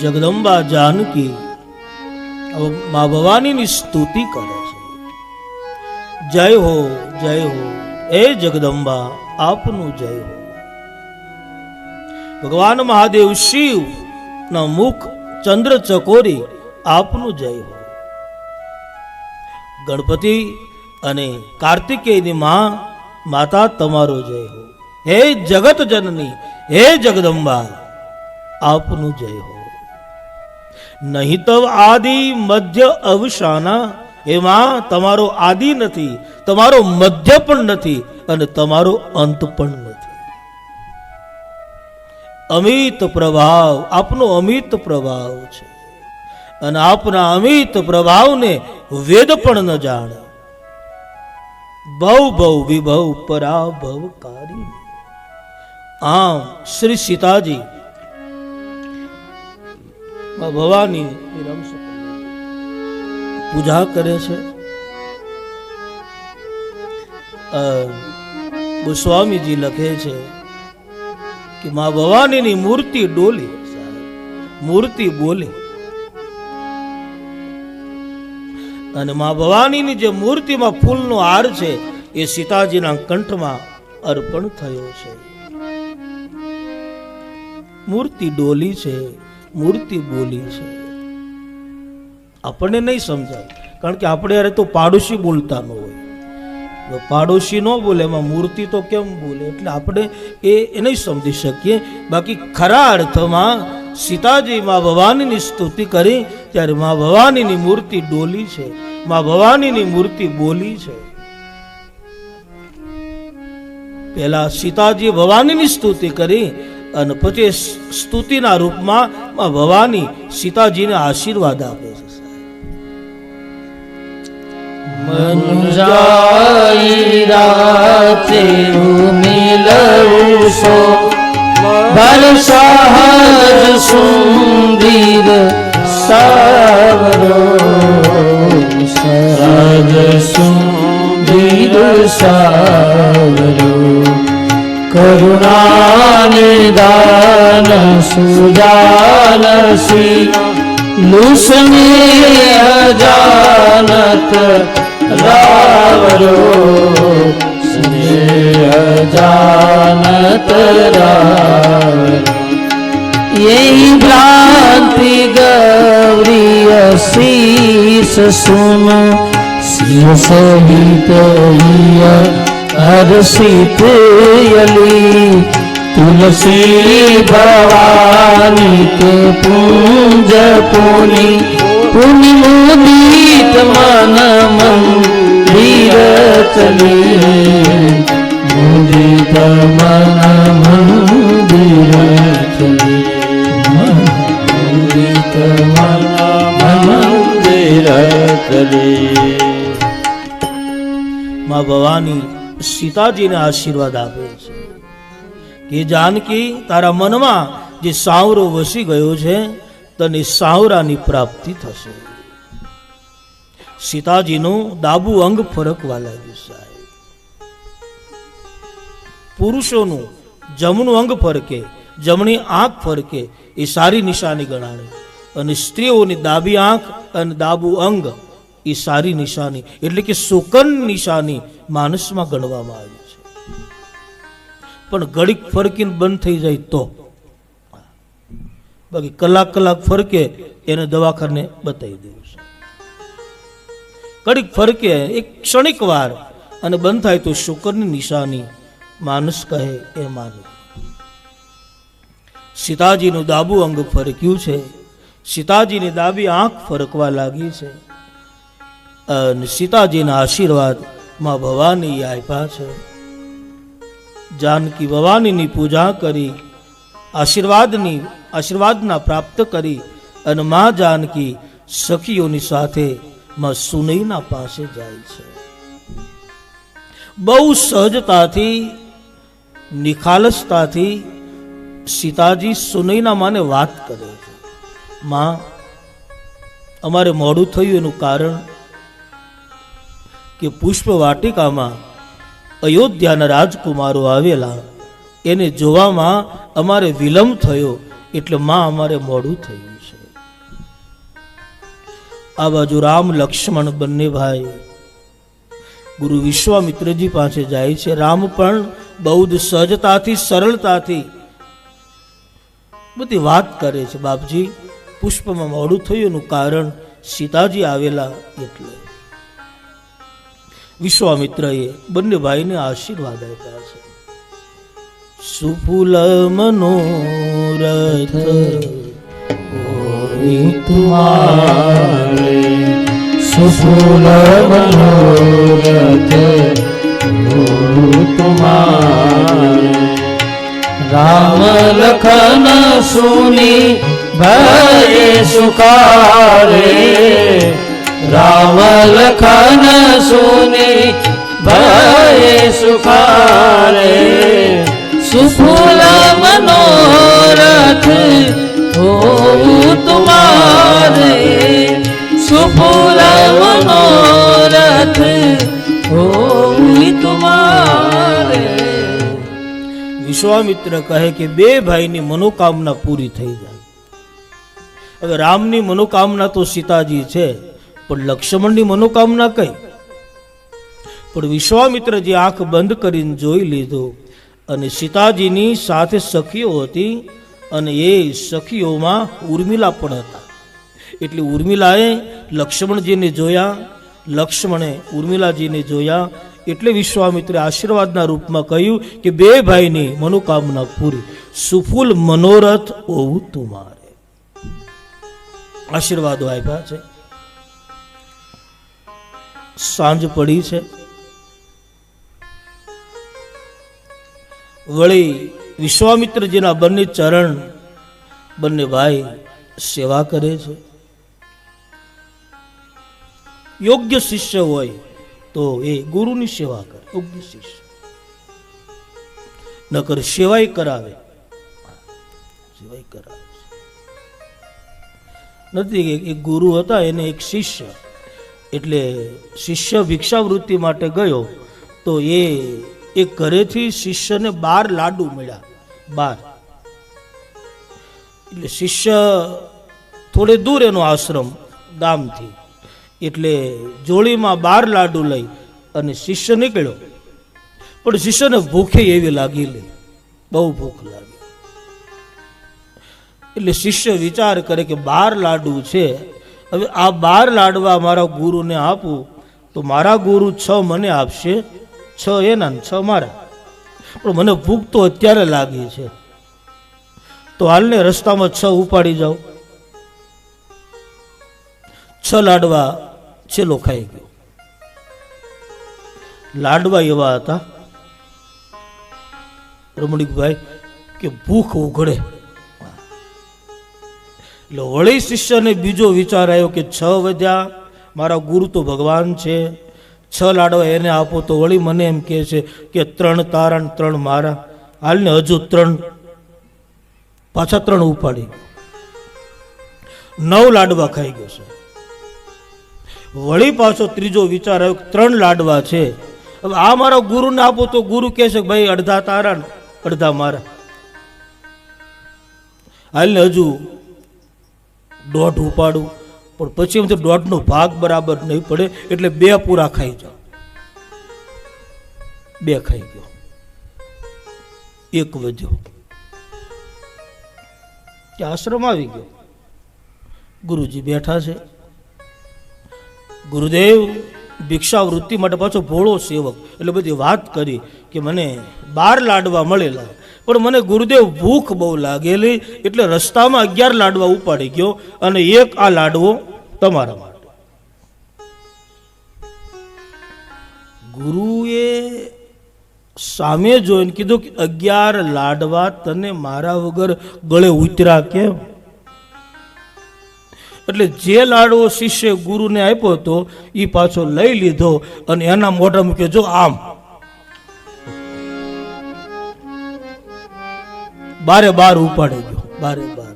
જગદંબા જાનકી મા ભવાનીની સ્તુતિ કરે છે. જય હો એ જગદંબા આપનું જય હો. ભગવાન મહાદેવ શિવ ના મુખ ચંદ્ર ચકોરી આપનું જય હો. ગણપતિ અને કાર્તિકેયની માતા તમારો જય હો. હે જગત જનની હે જગદંબા આપનું જય હો. નહીં તવ આદિ મધ્ય અવસાના, એમાં તમારો આદિ નથી, તમારો મધ્ય પણ નથી અને તમારો અંત પણ નથી. અમિત પ્રભાવ, આપનો અમિત પ્રભાવ છે અને આપના અમિત પ્રભાવને વેદ પણ ન જાણે. ભવ ભવ વિભવ પરાભવકારી. આમ શ્રી સીતાજી ભવાની પૂજા કરે છે. ગોસ્વામીજી લખે છે કે મા ભવાનીની મૂર્તિ ડોલી, મૂર્તિ બોલી. અને મા ભવાનીની જે મૂર્તિમાં ફૂલનો હાર છે એ સીતાજીના કંઠમાં અર્પણ થયો છે. મૂર્તિ ડોલી છે, મૂર્તિ બોલી છે. આપણને નહીં સમજાય, કારણ કે આપણે યારે તો પાડોશી બોલતા ન હોય. પાડોશી ન બોલે એમાં મૂર્તિ તો કેમ બોલે, એટલે આપણે એ નહીં સમજી શકીએ. બાકી ખરા અર્થમાં સીતાજી મા ભવાનીની સ્તુતિ કરી ત્યારે મા ભવાનીની મૂર્તિ ડોલી છે, મા ભવાનીની મૂર્તિ બોલી છે. પહેલા સીતાજી ભવાનીની સ્તુતિ કરી અને પછી સ્તુતિના રૂપમાં મા ભવાની સીતાજીને આશીર્વાદ આપે છે. મંજાઈ રાતે મિલવું સો બરસાહજ સુંદીર સાવરો, સહજ સુંદીર સાવરો, કરુણા નિદાન સુજાનસી, લુસને અજાનત રાવરો, સ્નેહ અજાનત રાવરો. यही भ्रांति गौरी शीस सुन, शिव सहित हर्षित यली, तुलसी भवानी के पूज पुनि, पुनि मुदित मन मंदिर चली, मुदित मन मंदिर चली, मुदित मन मंदिर चली. મા ભવાની સીતાજીને આશીર્વાદ આપે છે કે જાનકી, તારા મનમાં જે સાવરો વસી ગયો છે તને સાવરાની પ્રાપ્તિ થશે. સીતાજીનું ડાબુ અંગ ફરકવા લાગ્યું સાહેબ. પુરુષોનું જમણું અંગ ફરકે, જમણી આંખ ફરકે એ સારી નિશાની ગણાણી, અને સ્ત્રીઓની ડાબી આંખ અને ડાબુ અંગ એ સારી નિશાની એટલે કે સુકન નિશાની માણસમાં ગણવામાં આવી છે. પણ ઘડીક ફરકીને બંધ થઈ જાય તો, બાકી કલાક ફરકે એને દવાખાને બતાવી દેવું છે. ઘડીક ફરકે એક ક્ષણિક વાર અને બંધ થાય તો શુકરની નિશાની માણસ કહે એ માનું. સીતાજીનું ડાબુ અંગ ફરક્યું છે, સીતાજીની ડાબી આંખ ફરકવા લાગી છે અને સીતાજીના આશીર્વાદ માં ભવાની આપ્યા છે. જાનકી ભવાનીની પૂજા કરી આશીર્વાદના પ્રાપ્ત કરી અને માં જાનકી સખીઓની સાથે માં સુનૈના પાસે જાય છે. બહુ સહજતાથી નિખાલસતાથી સીતાજી સુનૈના માને વાત કરે છે. માં, અમારે મોડું થયું એનું કારણ કે પુષ્પ વાટિકામાં અયોધ્યાના રાજકુમારો આવેલા, એને જોવામાં અમારે વિલંબ થયો એટલે માં અમારે મોડું થયું છે. આ બાજુ રામ લક્ષ્મણ બંને ભાઈ ગુરુ વિશ્વામિત્રજી પાસે જાય છે. રામ પણ બહુ જ સહજતાથી સરળતાથી બધી વાત કરે છે. બાપજી, પુષ્પમાં મોડું થયું એનું કારણ સીતાજી આવેલા એટલે. વિશ્વામિત્રએ બંને ભાઈને આશીર્વાદ આપ્યા છે. સુફુલ મનોરથ तुम्हारे सुफल मनोरथ तुम्हारे राम लखन सुनी भय सुखारे राम लखन सुनी भय सुखारे सुफल मनोरथ हो तुम्हारे सुफल मनोरथ हो तुम्हारे. વિશ્વામિત્ર કહે કે બે ભાઈની મનોકામના પૂરી થઈ જાય. હવે રામની મનોકામના તો સીતાજી છે, પણ લક્ષ્મણની મનોકામના કઈ? પણ વિશ્વામિત્રજી આંખ બંધ કરીને જોઈ લીધું અને સીતાજીની સાથે સખીઓ હતી અને એ સખીઓમાં ઉર્મિલા પણ હતા. એટલે ઉર્મિલાએ લક્ષ્મણજીને જોયા, લક્ષ્મણે ઉર્મિલાજીને જોયા. એટલે વિશ્વામિત્રે આશીર્વાદના રૂપમાં કહ્યું કે બે ભાઈની મનોકામના પૂરી, સુફુલ મનોરથ હોવું તુમારે. આશીર્વાદો આપ્યા છે. સાંજ પડી છે. વળી વિશ્વામિત્રજીના બંને ચરણ બંને ભાઈ સેવા કરે છે. યોગ્ય શિષ્ય હોય તો એ ગુરુની સેવા કરે. યોગ્ય શિષ્ય નકર સેવાય કરાવે, સેવાય કરાવે નથી. એક ગુરુ હતા, એને એક શિષ્ય, એટલે શિષ્ય ભિક્ષાવૃત્તિ માટે ગયો તો એ ઘરેથી શિષ્યને 12 લાડુ મળ્યા. 12 એટલે શિષ્ય થોડે દૂર એનો આશ્રમ ગામથી, એટલે જોડીમાં 12 લાડુ લઈ અને શિષ્ય નીકળ્યો. પણ શિષ્યને ભૂખે એવી લાગેલી, બહુ ભૂખ લાગી. એટલે શિષ્ય વિચાર કરે કે 12 લાડુ છે, હવે આ 12 લાડવા મારા ગુરુને આપું તો મારા ગુરુ 6 મને આપશે, 6 એના 6 મારા. પણ મને ભૂખ તો અત્યારે લાગી છે, તો હાલને રસ્તામાં 6 ઉપાડી જાઓ. 6 લાડવા છેલ્લો ખાઈ ગયો. લાડવા એવા હતા રમણીકભાઈ કે ભૂખ ઉઘડે. એટલે વળી શિષ્યને બીજો વિચાર આવ્યો કે 6 વધ્યા, મારા ગુરુ તો ભગવાન છે, 6 લાડવા એને આપો તો વળી મને એમ કહે છે કે 3 તારા ને 3 મારા. હાલને હજુ 3, પાછા 3 ઉપાડી, 9 લાડવા ખાઈ ગયો છે. વળી પાછો ત્રીજો વિચાર આવ્યો કે 3 લાડવા છે, હવે આ મારા ગુરુને આપો તો ગુરુ કહે છે ભાઈ અડધા તારા ને અડધા મારા. હાલને હજુ 1.5 ઉપાડું, પણ પછી એમ તો 1.5નો ભાગ બરાબર નહીં પડે, એટલે 2 પૂરા ખાઈ જાઓ. 2 ખાઈ ગયો, 1 વધ્યો. કે આશ્રમ આવી ગયો. ગુરુજી બેઠા છે. ગુરુદેવ ભિક્ષાવૃત્તિ માટે પાછો ભોળો સેવક, એટલે બધી વાત કરી કે મને 12 લાડવા મળેલા, પણ મને ગુરુદેવ ભૂખ બહુ લાગેલી, એટલે રસ્તામાં 11 લાડવા ઉપાડી ગયો અને 1 આ લાડવો તમારા માટે. ગુરુએ સામે જોઈને કીધું કે 11 લાડવા તને મારા વગર ગળે ઉતર્યા કેમ? એટલે જે લાડવો શિષ્ય ગુરુને આપ્યો હતો એ પાછો લઈ લીધો અને એના મોઢા મૂક્યો, જો આમ 12 ઉપાડી ગયો. 12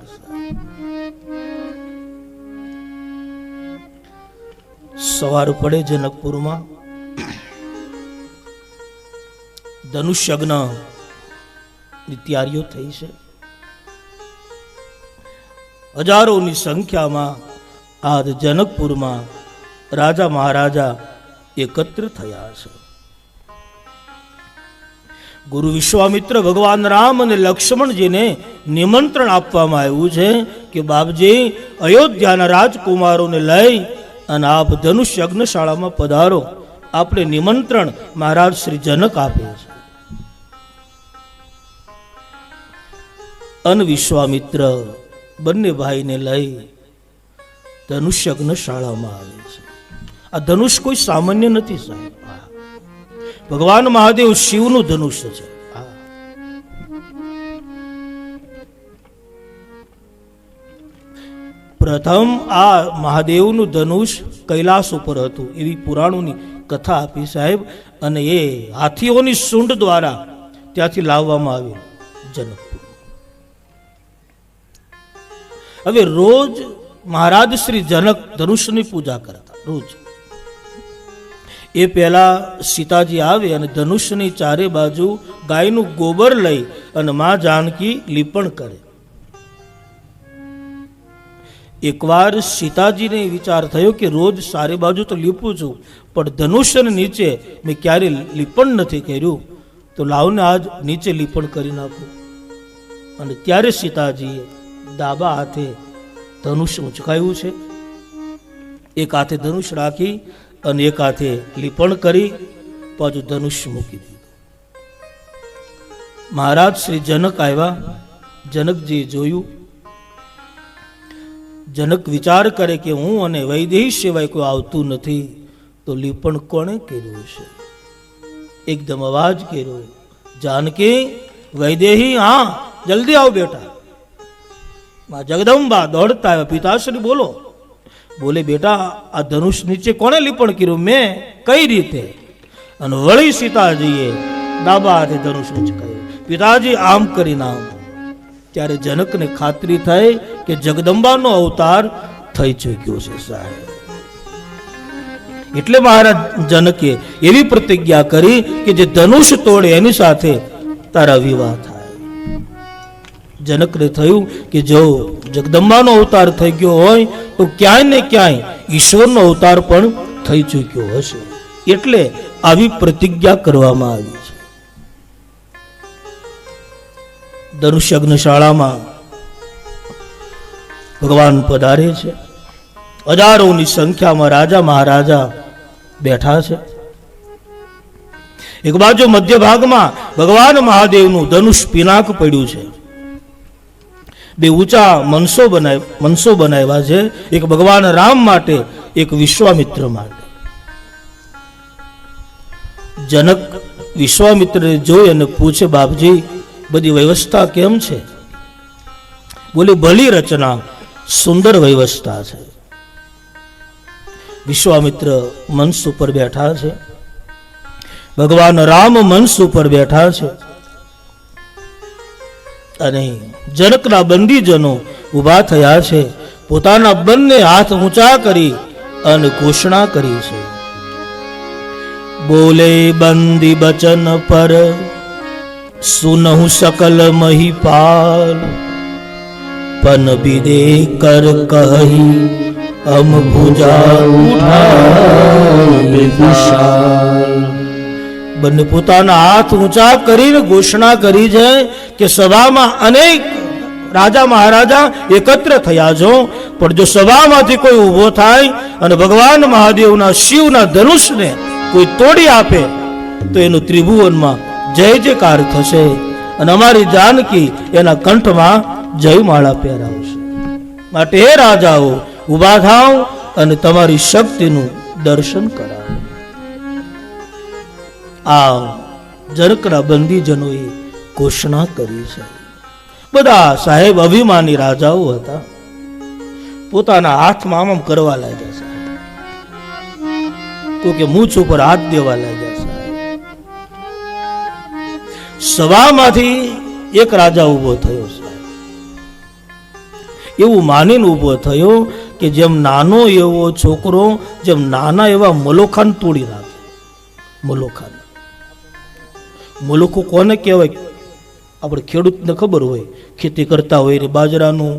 સવાર પડે જનકપુરમાં. ધનુષ્યજ્ઞ ની તૈયારીઓ થઈ છે. હજારોની સંખ્યામાં આજ જનકપુરમાં રાજા મહારાજા એકત્ર થયા છે. ગુરુ વિશ્વામિત્ર ભગવાન રામ અને લક્ષ્મણજીને નિમંત્રણ આપવામાં આવ્યું છે કે બાપજી, અયોધ્યાના રાજકુમારોને લઈ અને આપ ધનુષ યજ્ઞશાળામાં પધારો. આપણે નિમંત્રણ મહારાજ શ્રી જનક આપે છે. અન વિશ્વામિત્ર બંને ભાઈને લઈ ધનુષ યજ્ઞશાળામાં આવે છે. આ ધનુષ કોઈ સામાન્ય નથી સાહેબ. ભગવાન મહાદેવ શિવનું ધનુષ છે. પ્રથમ આ મહાદેવનું ધનુષ કૈલાસ ઉપર હતું એવી પુરાણોની કથા આપી સાહેબ, અને એ હાથીઓની સૂંઢ દ્વારા ત્યાંથી લાવવામાં આવ્યું જનકપુર. હવે રોજ મહારાજ શ્રી જનક ધનુષની પૂજા કરતા. રોજ એ પહેલા સીતાજી આવે અને ધનુષની ચારે બાજુ ગાયનું ગોબર લઈ અને માં જાનકી લીપણ કરે. એકવાર સીતાજીને વિચાર થયો કે રોજ ચારે બાજુ તો લીપું છું, પણ ધનુષ્યને નીચે મેં ક્યારે લીપણ નથી કર્યું, તો લાવને આજ નીચે લીપણ કરી નાખું. અને ત્યારે સીતાજીએ ડાબા હાથે ધનુષ ઉંચકાયું છે. એક હાથે ધનુષ રાખી અને એક હાથે લીપણ કરી પાછું ધનુષ મૂકી દીધું. મહારાજ શ્રી જનક આવ્યા. જનકજી જોયું. જનક વિચાર કરે કે હું અને વૈદેહી સિવાય કોઈ આવતું નથી, તો લીપણ કોણે કર્યું છે? એકદમ અવાજ કર્યો, જાનકી, વૈદેહી, હા જલ્દી આવો બેટા. માં જગદંબા દોડતા આવ્યા. પિતાશ્રી બોલો. બોલે, બેટા આ ધનુષ નીચે કોણે લીપણ કર્યું? મેં. કઈ રીતે? અને વળી સીતાજીએ ડાબા હાથે ધનુષ ઉંચકાયું. પિતાજી આમ કરીને આમ. ત્યારે જનકને ખાતરી થઈ કે જગદંબાનો અવતાર થઈ ચૂક્યો છે સાહેબ. એટલે મહારાજ જનકે એવી પ્રતિજ્ઞા કરી કે જે ધનુષ તોડે એની સાથે તારા વિવાહ થાય. જનકને થયું કે જો જગદંબાનો અવતાર થઈ ગયો હોય તો ક્યાંય ને ક્યાંય ઈશ્વરનો અવતાર પણ થઈ ચૂક્યો હશે. એટલે આવી પ્રતિજ્ઞા કરવામાં આવી છે. ધનુષ યજ્ઞશાળામાં ભગવાન પધારે છે. હજારોની સંખ્યામાં રાજા મહારાજા બેઠા છે. એક બાજુ મધ્ય ભાગમાં ભગવાન મહાદેવનું ધનુષ પિનાક પડ્યું છે. બે ઊંચા મનસો બનાવ્યા છે. એક ભગવાન રામ માટે, એક વિશ્વામિત્ર માટે. જનક વિશ્વામિત્રને જોઈ અને પૂછે, બાપજી બધી વ્યવસ્થા કેમ છે? બોલે, ભલી રચના, સુંદર વ્યવસ્થા છે. વિશ્વામિત્ર મંચ ઉપર બેઠા છે. ભગવાન રામ મંચ ઉપર બેઠા છે. અને જનકના બંદીજનો ઉભા થયા છે. પોતાના બંને હાથ ઊંચા કરી અને ઘોષણા કરી છે. બોલે બંદી બચન પર સુનહુ સકલ મહીપાલ, પન વિદે કર કહી અમ ભુજા ઉઠાલ. બંને પોતાના હાથ ઊંચા કરીને ઘોષણા કરી છે કે સભામાં અનેક રાજા મહારાજા એકત્ર થયા છો, પણ જો સભામાંથી કોઈ ઊભો થાય અને ભગવાન મહાદેવના શિવના ધનુષને કોઈ તોડી આપે તો એનું ત્રિભુવનમાં જય જયકાર થશે અને અમારી જાનકી એના કંઠમાં જયમાળા પહેરાવશે. માટે હે રાજાઓ, ઊભા થાવ અને તમારી શક્તિનું દર્શન કરાવો. આ જનકના બંદીજનોએ ઘોષણા કરી છે. બધા સાહેબ અભિમાની રાજાઓ હતા. પોતાના હાથમાં આમ કરવા લાગ્યા છે. તો કે મૂછ ઉપર હાથ દેવા લાગ્યા છે. સભામાંથી એક રાજા ઉભો થયો છે. એવું માનીને ઉભો થયો કે જેમ નાનો એવો છોકરો જેમ નાના એવા મલોખાને તોડી નાખે. મલોખો કોને કહેવાય? આપણે ખેડૂતને ખબર હોય, ખેતી કરતા હોય, બાજરાનું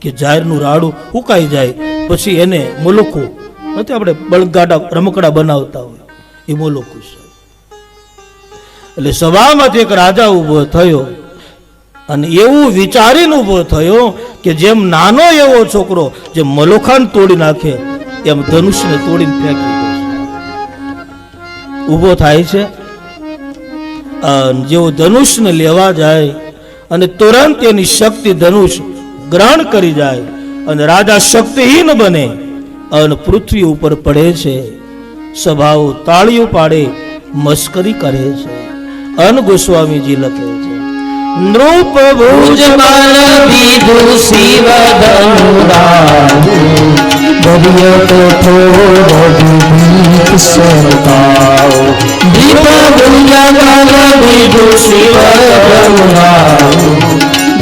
કે ઝાડનું રાડું ફૂંકાઈ જાય પછી એને મોલોખું નથી, આપણે બળગાડા રમકડા બનાવતા હોય એ મોલોખું છે. એટલે સભામાંથી એક રાજા ઊભો થયો અને એવું વિચારીને ઊભો થયો કે જેમ નાનો એવો છોકરો જે મલોખાને તોડી નાખે એમ ધનુષને તોડીને ફેંકી દે. ઊભો થાય છે, જેવો ધનુષને લેવા જાય અને તુરંત એની શક્તિ ધનુષ ગ્રહણ કરી જાય અને રાજા શક્તિહીન બને અને પૃથ્વી ઉપર પડે છે. સભાઓ તાળીઓ પાડે, મસ્કરી કરે છે. અન ગોસ્વામીજી લખે છે, નૃપ ભુજ બલ વિદુ શિવ ધનુરાહુ દરિય કઠોર વિદિત સરતાઓ. દીપ ભુજ બલ વિદુ શિવ ધનુરાહુ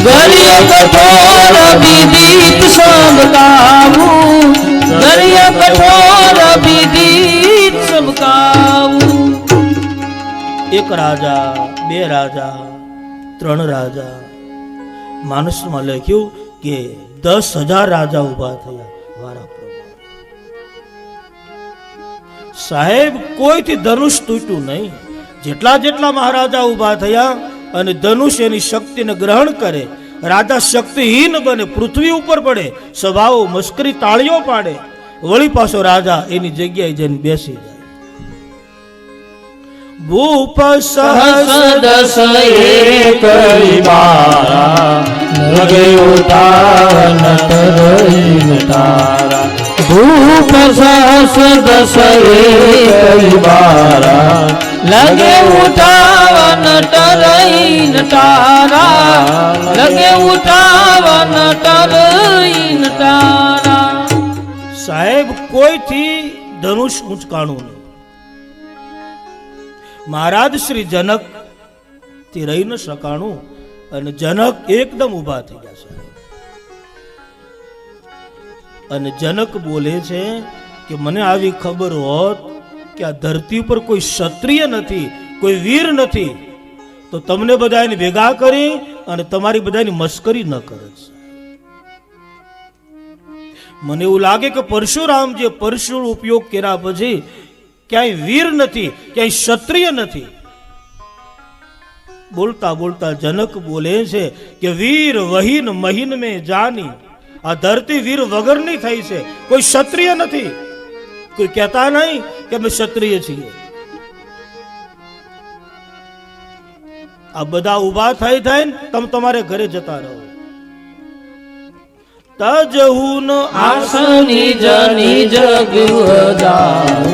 દરિય કઠોર વિદિત સરતાઓ. દરિય કઠોર વિદિત સરતાઓ. એક રાજા, બે રાજા, ત્રણ રાજા, માનસમાં લખ્યું કે 10,000 રાજા ઉભા થયા વારા પ્રમાણે. સાહેબ કોઈથી ધનુષ તૂટ્યું નહીં. જેટલા જેટલા મહારાજા ઉભા થયા અને ધનુષ એની શક્તિને ગ્રહણ કરે, રાજા શક્તિહીન બને, પૃથ્વી ઉપર પડે, સભાઓ મસ્કરી તાળીઓ પાડે, વળી પાછો રાજા એની જગ્યાએ જઈને બેસી જાય. ભૂપ સહસ દસ એક બારા લગે ઉતાન તરઈન તારા. ભૂપ સહસ દસ એક બારા લગે ઉઠાવન તરઈન તારા. લગે ઉઠાવન તરઈન તારા. સાહેબ કોઈથી ધનુષ ઉંચકાણું નહીં. મહારાજ શ્રી જનક તે રહી ન શકાણું અને જનક એકદમ ઊભા થઈ ગયા છે. અને જનક બોલે છે કે મને આવી ખબર હોત કે આ ધરતી ઉપર કોઈ ક્ષત્રિય નથી, કોઈ વીર નથી, તો તમને બધાને ભેગા કરી અને તમારી બધાની મસ્કરી ન કરે. મને એવું લાગે કે પરશુરામ જે પરશુનો ઉપયોગ કર્યા પછી ક્યાંય વીર નથી, ક્યાંય ક્ષત્રિય નથી. બોલતા બોલતા જનક બોલે છે કે વીર વહીન મહીન મેં જાની. આ ધરતી વીર વગરની થઈ છે, કોઈ ક્ષત્રિય નથી. કોઈ કહેતા નહીં કે અમે ક્ષત્રિય છીએ. આ બધા ઉભા થઈ થઈને તમે તમારે ઘરે જતા રહો. તજહુન આસની જની જગુહ જાઉ.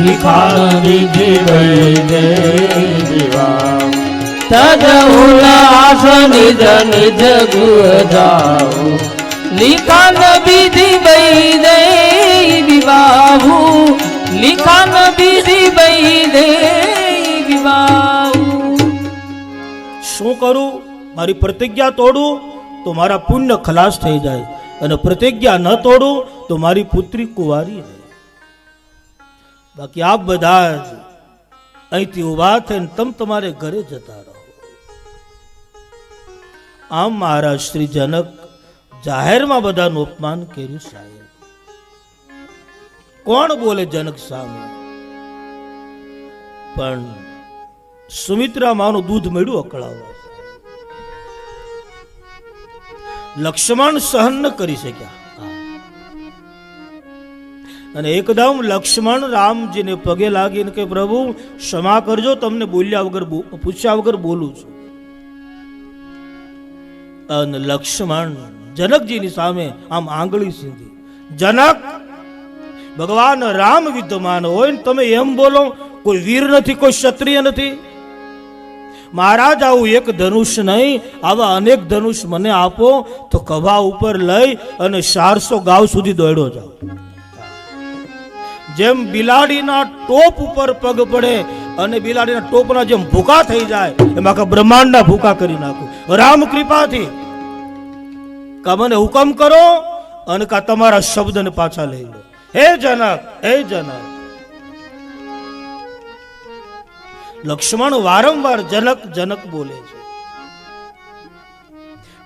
નિખાન વિધિ વૈદે દિવાઉ. તજહુન આસની જની જગુહ જાઉ. નિખાન વિધિ વૈદે વિવાહુ. નિખાન વિધિ વૈદે વિવાહુ. શું કરું? મારી પ્રતિજ્ઞા તોડું તો મારા પુણ્ય ખલાસ થઈ જાય, અને પ્રતિજ્ઞા ન તોડું તો મારી પુત્રી કુંવારી રહે. બાકી આપ બધા જ અહીંથી ઉભા થઈને તમ તમારે ઘરે જતા રહો. આમ મહારાજ શ્રી જનક જાહેરમાં બધાનું અપમાન કર્યું. સાહેબ કોણ બોલે જનક સામે? પણ સુમિત્રા માનું દૂધ મળ્યું અકળાવવા. લક્ષ્મણ સહન ન કરી શક્યા અને એકદમ લક્ષ્મણ રામજીને પગે લાગીને કે પ્રભુ ક્ષમા કરજો, તમને બોલ્યા વગર પૂછ્યા વગર બોલું છું. અને લક્ષ્મણ જનકજીની સામે આમ આંગળી સીધી. જનક, ભગવાન રામ વિદ્યમાન હોય ને તમે એમ બોલો, કોઈ વીર નથી, કોઈ ક્ષત્રિય નથી. મહારાજ આવું એક ધનુષ નહીં, આવા અનેક ધનુષ મને આપો તો ખભા ઉપર લઈ અને 400 ગાંવ સુધી દોડ્યો જાવ. જેમ બિલાડીના ટોપ ઉપર પગ પડે અને બિલાડીના ટોપના જેમ ભૂકા થઈ જાય એમ આખા બ્રહ્માંડના ભૂકા કરી નાખું રામ કૃપાથી. કા મને હુકમ કરો અને કા તમારા શબ્દને પાછા લઈ લો. હે જનક, હે જનક. લક્ષ્મણ વારંવાર જનક જનક બોલે છે.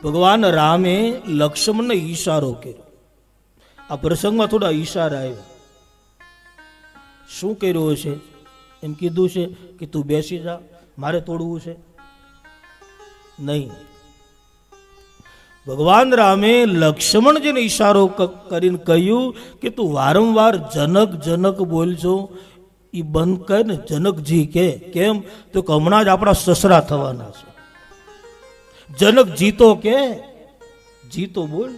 ભગવાન રામે લક્ષ્મણને ઈશારો કર્યો. આ પ્રસંગમાં થોડા ઈશારા આવ્યા. શું કર્યું છે? એમ કીધું છે કે તું બેસી જા, મારે તોડવું છે? નહીં. ભગવાન રામે લક્ષ્મણજીને ઈશારો કરીને કહ્યું કે તું વારંવાર જનક જનક બોલજો, એ બંધ કર ને જનકજી કે. કેમ? તો કે હમણાં જ આપણા સસરા થવાના છે. જનક જીતો કે જીતો બોલ,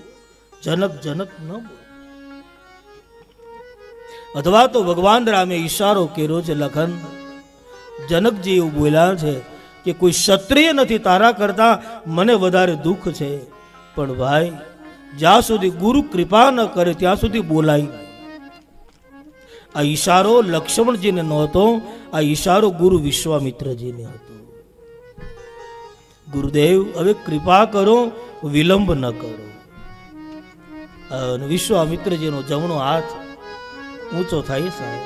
જનક જનક ન બોલ. અથવા તો ભગવાન રામે ઈશારો કર્યો છે, લખન જનકજી એવું બોલ્યા છે કે કોઈ ક્ષત્રિય નથી તારા કરતા મને વધારે દુઃખ છે, પણ ભાઈ જ્યાં સુધી ગુરુ કૃપા ન કરે ત્યાં સુધી બોલાય નહીં. આ ઈશારો લક્ષ્મણજીને નહોતો, આ ઈશારો ગુરુ વિશ્વામિત્રજીને હતો. ગુરુદેવ હવે કૃપા કરો, વિલંબ ન કરો. અને વિશ્વામિત્રજીનો જમણો હાથ ઊંચો થાય સાહેબ.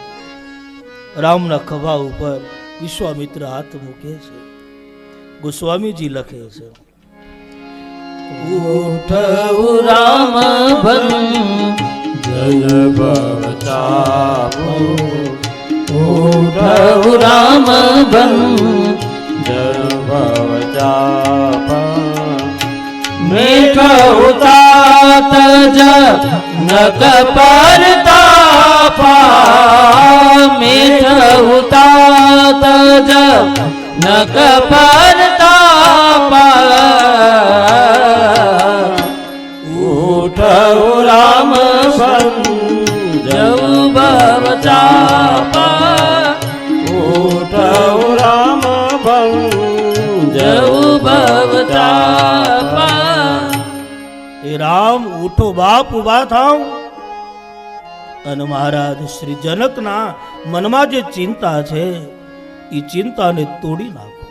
રામના ખભા ઉપર વિશ્વામિત્ર હાથ મૂકે છે. ગોસ્વામીજી લખે છે, ઉઠવું રામ બન જય ભવતાપો, ઉઠવું રામ બન જય ભવતાપો, મેઠ ઉતાત જ નક પરતાપા, મેઠ ઉતાત જ નક પરતાપા, ઉઠવું રામ બન જય ભવતાપા, ઉઠવું રામ બન જય ભવતાપા. એ રામ ઉઠો બાપ, ઉભા થાવ. અને મહારાજ શ્રી જનકના મનમાં જે ચિંતા છે એ ચિંતાને તોડી નાખો.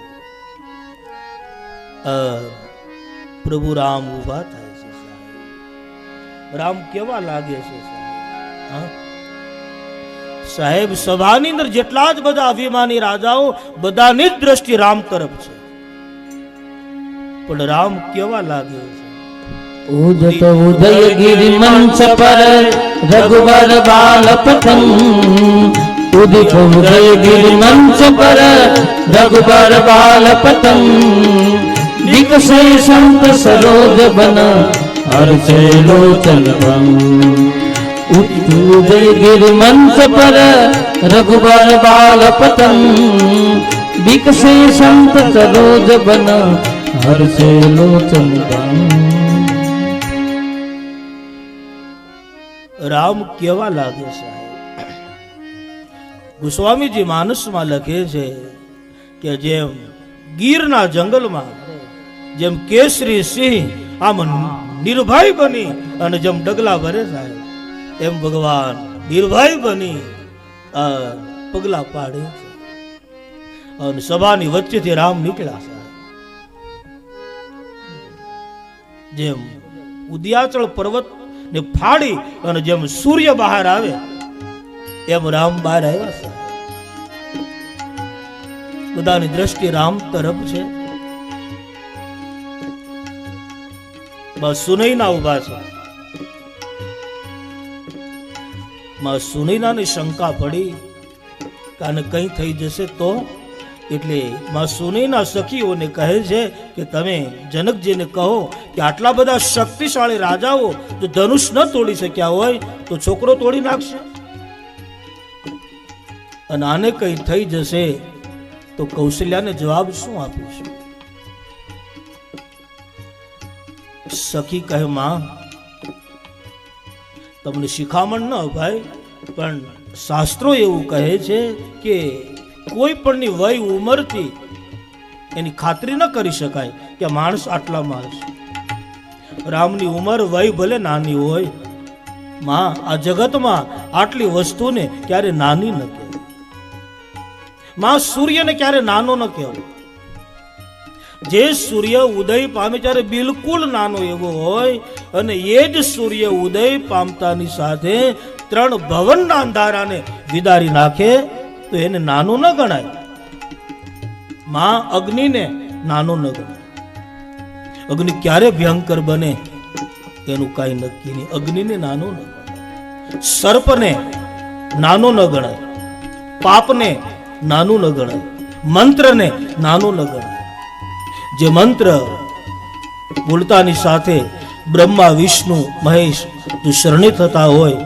પ્રભુ રામ ઉભા થાય છે સાહેબ. રામ કેવા લાગે છે સાહેબ? સાહેબ સભાની અંદર જેટલા જ બધા અભિમાની રાજાઓ બધાની જ દ્રષ્ટિ રામ તરફ છે, પણ રામ કેવા લાગે છે? ઉદત ઉદયગીરી મંચ પર રઘુબર બાલ પતંગ, ઉદિત ઉદયગીરી મંચ પર રઘુબર બાલ પતંગ, વિકસે સંત સરોજ બન હર્ષે લોચન ભંગ, ઉદિત ઉદયગીરી મંચ પર રઘુબર બાલ પતંગ, વિકસે સંત સરોજ બન હર્ષે લોચન ભંગ. રામ કેવા લાગે સાહેબ? ગોસ્વામીજી માનસમાં લખે છે કે જેમ ગીરના જંગલમાં જેમ કેસરી સિંહ આમ નિર્ભય બની અને જેમ ડગલા ભરે સાહેબ, એમ ભગવાન નિર્ભય બની પગલા પાડે છે. અને સભાની વચ્ચેથી રામ નીકળ્યા સાહેબ. જેમ ઉદયાચળ પર્વત ને ફાડી અને જેમ સૂર્ય બહાર આવે એમ રામ બહાર આવ્યા છે. બધાની દ્રષ્ટિ રામ તરફ છે. બસ સુનૈના ઉભા છે. માં સુનૈનાની શંકા પડી કે આને કંઈ થઈ જશે તો, એટલે માં સુનૈના સખીઓને કહે છે કે તમે જનકજીને કહો કે આટલા બધા શક્તિશાળી રાજાઓ જો ધનુષ ન તોડી શક્યા હોય તો છોકરો તોડી નાખશે, અને આને કંઈ થઈ જશે તો કૌશલ્યાને જવાબ શું આપીશું? સખી કહે, માં તમને શિખામણ ન અપાય, પણ શાસ્ત્રો એવું કહે છે કે કોઈ પણની વય ઉંમરથી એની ખાતરી ન કરી શકાય કે માણસ આટલામાં હશે. રામની ઉંમર વય ભલે નાની હોય, માં આ જગતમાં આટલી વસ્તુને ક્યારે નાની ન કહેવાય. માં સૂર્યને ક્યારે નાનો ન કહેવાય. જે સૂર્ય ઉદય પામે ત્યારે બિલકુલ નાનો એવો હોય, અને એ જ સૂર્ય ઉદય પામતાની સાથે 3 ભવનના અંધારાને વિદારી નાખે તો એને નાનો ન ગણાય. માં અગ્નિને નાનો ન ગણાય. અગ્નિ ક્યારે ભયંકર બને એનું કાંઈ નક્કી નહીં. અગ્નિને નાનો ન ગણાય, સર્પને નાનો ન ગણાય, પાપને નાનું ન ગણાય, મંત્રને નાનું ન ગણાય. જે મંત્ર બોલતાની સાથે બ્રહ્મા વિષ્ણુ મહેશ જો શરણે થતા હોય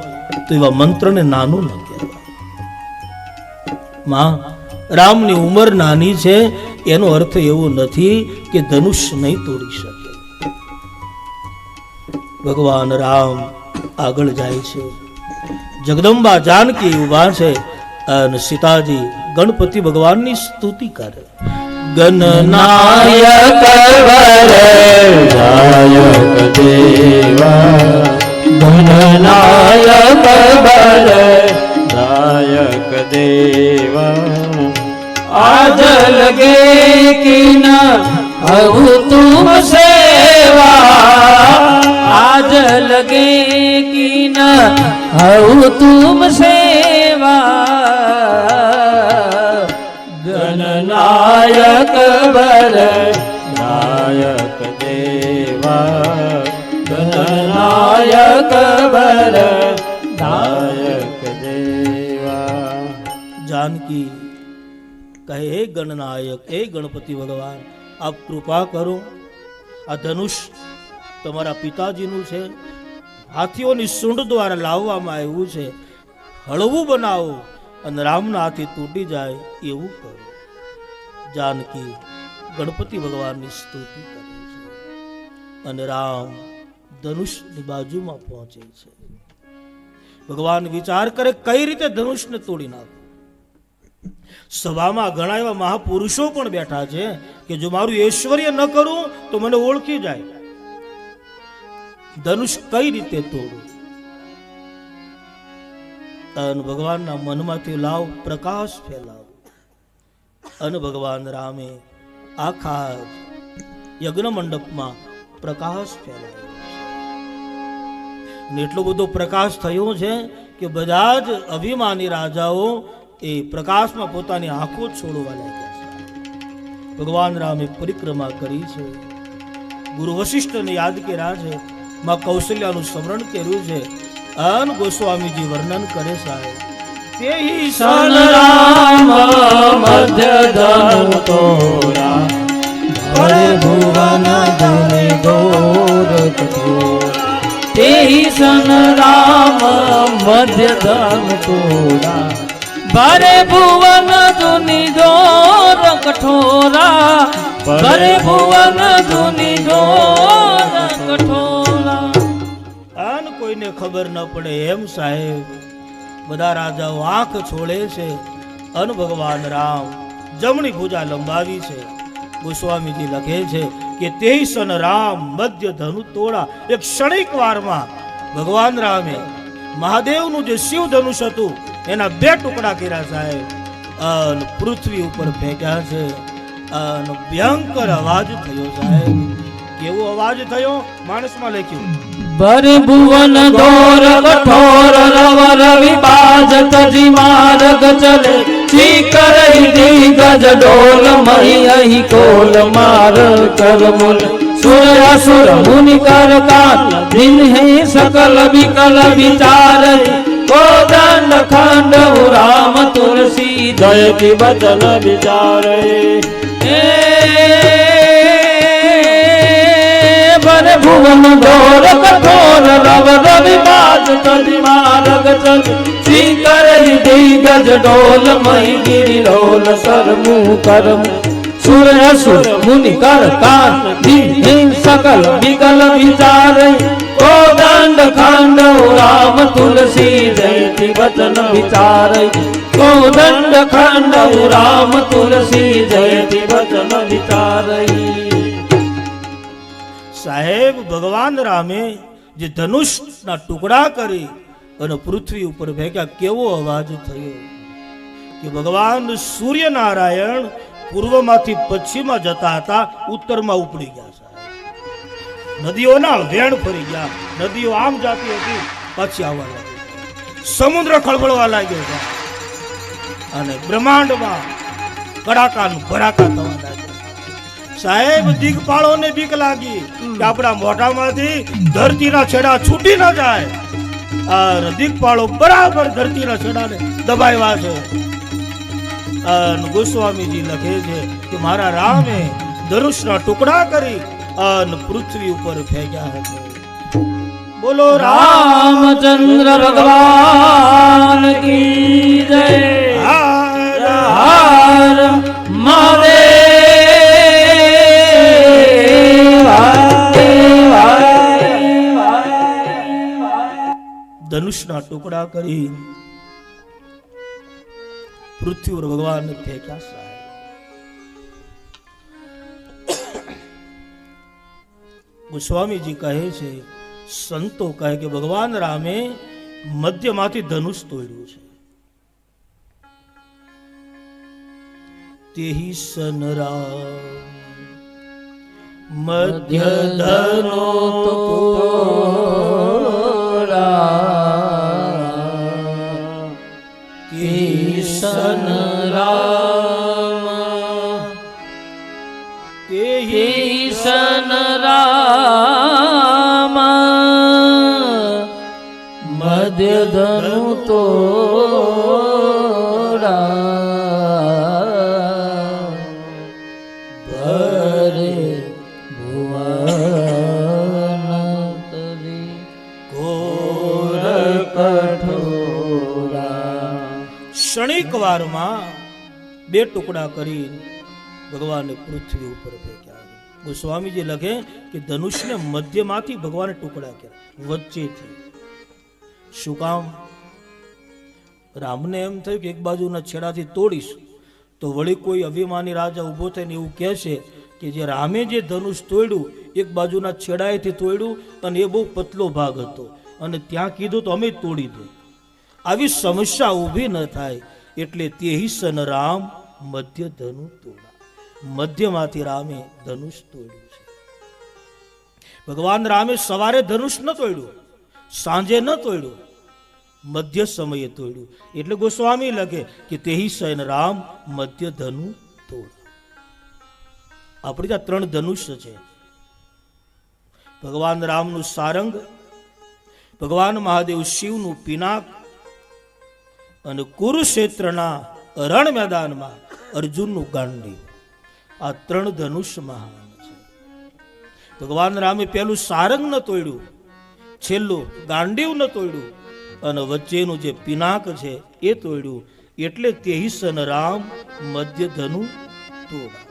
તો એવા મંત્રને નાનું ન કહેવાય. માં, રામની ઉંમર નાની છે એનો અર્થ એવો નથી કે ધનુષ નહીં તોડી શકે. ભગવાન રામ આગળ જાય છે, જગદંબા જાનકી ઉભા છે અને સીતાજી ગણપતિ ભગવાનની સ્તુતિ કરે. ગણનાયક વરદાયક દેવા, ગણનાયક વરદાયક દેવા, આજ લગે કી ન अब तुम सेवा, आज लगे कि न अब तुम सेवा, गणनायक बर नायक देवा, गणनायक बर नायक देवा. जानकी કહે, હે ગણનાયક, હે ગણપતિ ભગવાન, આપ કૃપા કરો. આ ધનુષ તમારા પિતાજીનું છે, હાથીઓની સૂંઢ દ્વારા લાવવામાં આવ્યું છે. હળવું બનાવો અને રામના હાથી તૂટી જાય એવું કરો. જાનકી ગણપતિ ભગવાનની સ્તુતિ કરે છે અને રામ ધનુષની બાજુમાં પહોંચે છે. ભગવાન વિચાર કરે કઈ રીતે ધનુષને તોડી નાખો. સભામાં ઘણા એવા મહાપુરુષો પણ બેઠા છે કે જો મારું ઐશ્વર્ય ન કરું તો મને ઓળખી જાય. ધનુષ કઈ રીતે તોડું? અને ભગવાનના મનમાંથી લાવ પ્રકાશ ફેલાવ. અને ભગવાન રામે આખા યજ્ઞ મંડપમાં પ્રકાશ ફેલાવ્યો. એટલો બધો પ્રકાશ થયો છે કે બધા જ અભિમાની રાજાઓ એ પ્રકાશમાં પોતાની આંખો છોડવા લાગ્યા છે. ભગવાન રામે પરિક્રમા કરી છે, ગુરુ વશિષ્ઠને યાદ કર્યા છે, માં કૌશલ્યાનું સ્મરણ કર્યું છે. અન ગોસ્વામીજી વર્ણન કરે સાહેબ, તેહી सन राम मध्य धनु तोरा, बड़े भुवन धुनि घोर कठोरा. तेहि सन राम मध्य धनु तोरा, बड़े भुवन धुनि घोर कठोरा, बड़े भुवन धुनि घोर कठोरा. અન કોઈને ખબર ન પડે એમ સાહેબ બધા રાજાઓ આંખ છોડે છે. અન ભગવાન રામ જમણી ભુજા લંબાવી છે. ગોસ્વામીજી લખે છે કે તે સન રામ મધ્ય ધનુ તોડા. એક ક્ષણિક વારમાં ભગવાન રામે મહાદેવનું જે શિવ ધનુષ હતું એના 2 ટુકડા કર્યા સાહેબ, અન પૃથ્વી ઉપર ફેંક્યા છે. અન ભયંકર અવાજ થયો સાહેબ. કેવો અવાજ થયો? માણસમાં લખ્યું, बर भुवन दौर कठोर रव रवि बाज तजी मार्ग चले, चीकर दिग्गज डोल मही अहि कोल मार कर मुल, सुर असुर मुनि कर कान दिन है सकल विकल विचार, कोदंड खंड राम तुलसी जय की बचन विचारे. बर भुवन दौर कठोर रव रवि बाज तजी मार्ग चल, श्रीकर दिग्गज डोल मही गिरि लोल सर मुँह करम, सुर असुर मुनि कर कान दिन सकल विकल विचार, कोदंड खंड राम तुलसी जयति वचन विचार, कोदंड खंड राम तुलसी जयति वचन विचार. સાહેબ ભગવાન રામે જે ધનુષના ટુકડા કરી અને પૃથ્વી ઉપર ફેંક્યા, કેવો અવાજ થયો કે ભગવાન સૂર્યનારાયણ પૂર્વમાંથી પશ્ચિમમાં જતા હતા, ઉત્તરમાં ઉપડી ગયા સાહેબ. નદીઓના વેણ ફરી ગયા, નદીઓ આમ જાતી હતી પાછી આવવા લાગી, સમુદ્ર ખળબળવા લાગ્યો છે અને બ્રહ્માંડમાં કડાકા ભડાકા થવા લાગ્યા. સાહેબ દિગપાળોને બીક લાગી કે આપણા મોઢામાંથી ધરતીના છેડા છૂટી ન જાય. અને દિગપાળો બરાબર ધરતીના છેડાને દબાવ્યા છે. અને ગોસ્વામીજી લખે છે કે મારા રામે ધનુષના ટુકડા કરી અને પૃથ્વી ઉપર ફેંક્યા હતા. બોલો રામચંદ્ર ભગવાન કી જય. હર હર મહાદેવ. ધનુષના ટુકડા કરી પૃથ્વી પર ભગવાનને ફેંક્યા સાહેબ. ગોસ્વામીજી કહે છે, સંતો કહે કે ભગવાન રામે મધ્યમાંથી ધનુષ તોડ્યું છે. તેહી સન રામ મધ્ય ધનો કિશન રામ કિશન રામ મધ્ય ધનુ તોડા ભરે ભુવન તરી ઘોર કઠોરા. ક્ષણિક વારમાં બે ટુકડા કરી ભગવાને પૃથ્વી ઉપર ફેંક્યા. ગોસ્વામીજી લખે કે ધનુષને મધ્યમાંથી ભગવાને ટુકડા કર્યા, વચ્ચેથી. શું કામ? રામને એમ થયું કે એક બાજુના છેડાથી તોડીશ તો વળી કોઈ અભિમાની રાજા ઊભો થઈને એવું કહેશે કે જે રામે જે ધનુષ તોડ્યું એક બાજુના છેડાએથી તોડ્યું અને એ બહુ પતલો ભાગ હતો અને ત્યાં કીધું તો અમે તોડી દો. આવી સમસ્યા ઊભી ન થાય એટલે તેહી સન રામ મધ્ય ધનુ તોડા. મધ્યમાંથી રામે ધનુષ તોડ્યું છે. ભગવાન રામે સવારે ધનુષ ન તોડ્યું, સાંજે ન તોડ્યું, મધ્ય સમયે તોડ્યું. એટલે ગોસ્વામી લખે કે તેહી સન રામ મધ્ય ધનુ તોડા. આપણી ત્યાં 3 ધનુષ્ય છે. ભગવાન રામનું સારંગ, ભગવાન મહાદેવ શિવનું પિનાક અને કુરુક્ષેત્રના રણ મેદાનમાં અર્જુનનું ગાંડીવ. આ 3 ધનુષ મહાન છે. ભગવાન રામે પહેલું સારંગ ન તોડ્યું, છેલ્લું ગાંડીવ ન તોડ્યું અને વચ્ચેનું જે પિનાક છે એ તોડ્યું. એટલે તેહી સન રામ મધ્ય ધનુ તોડા.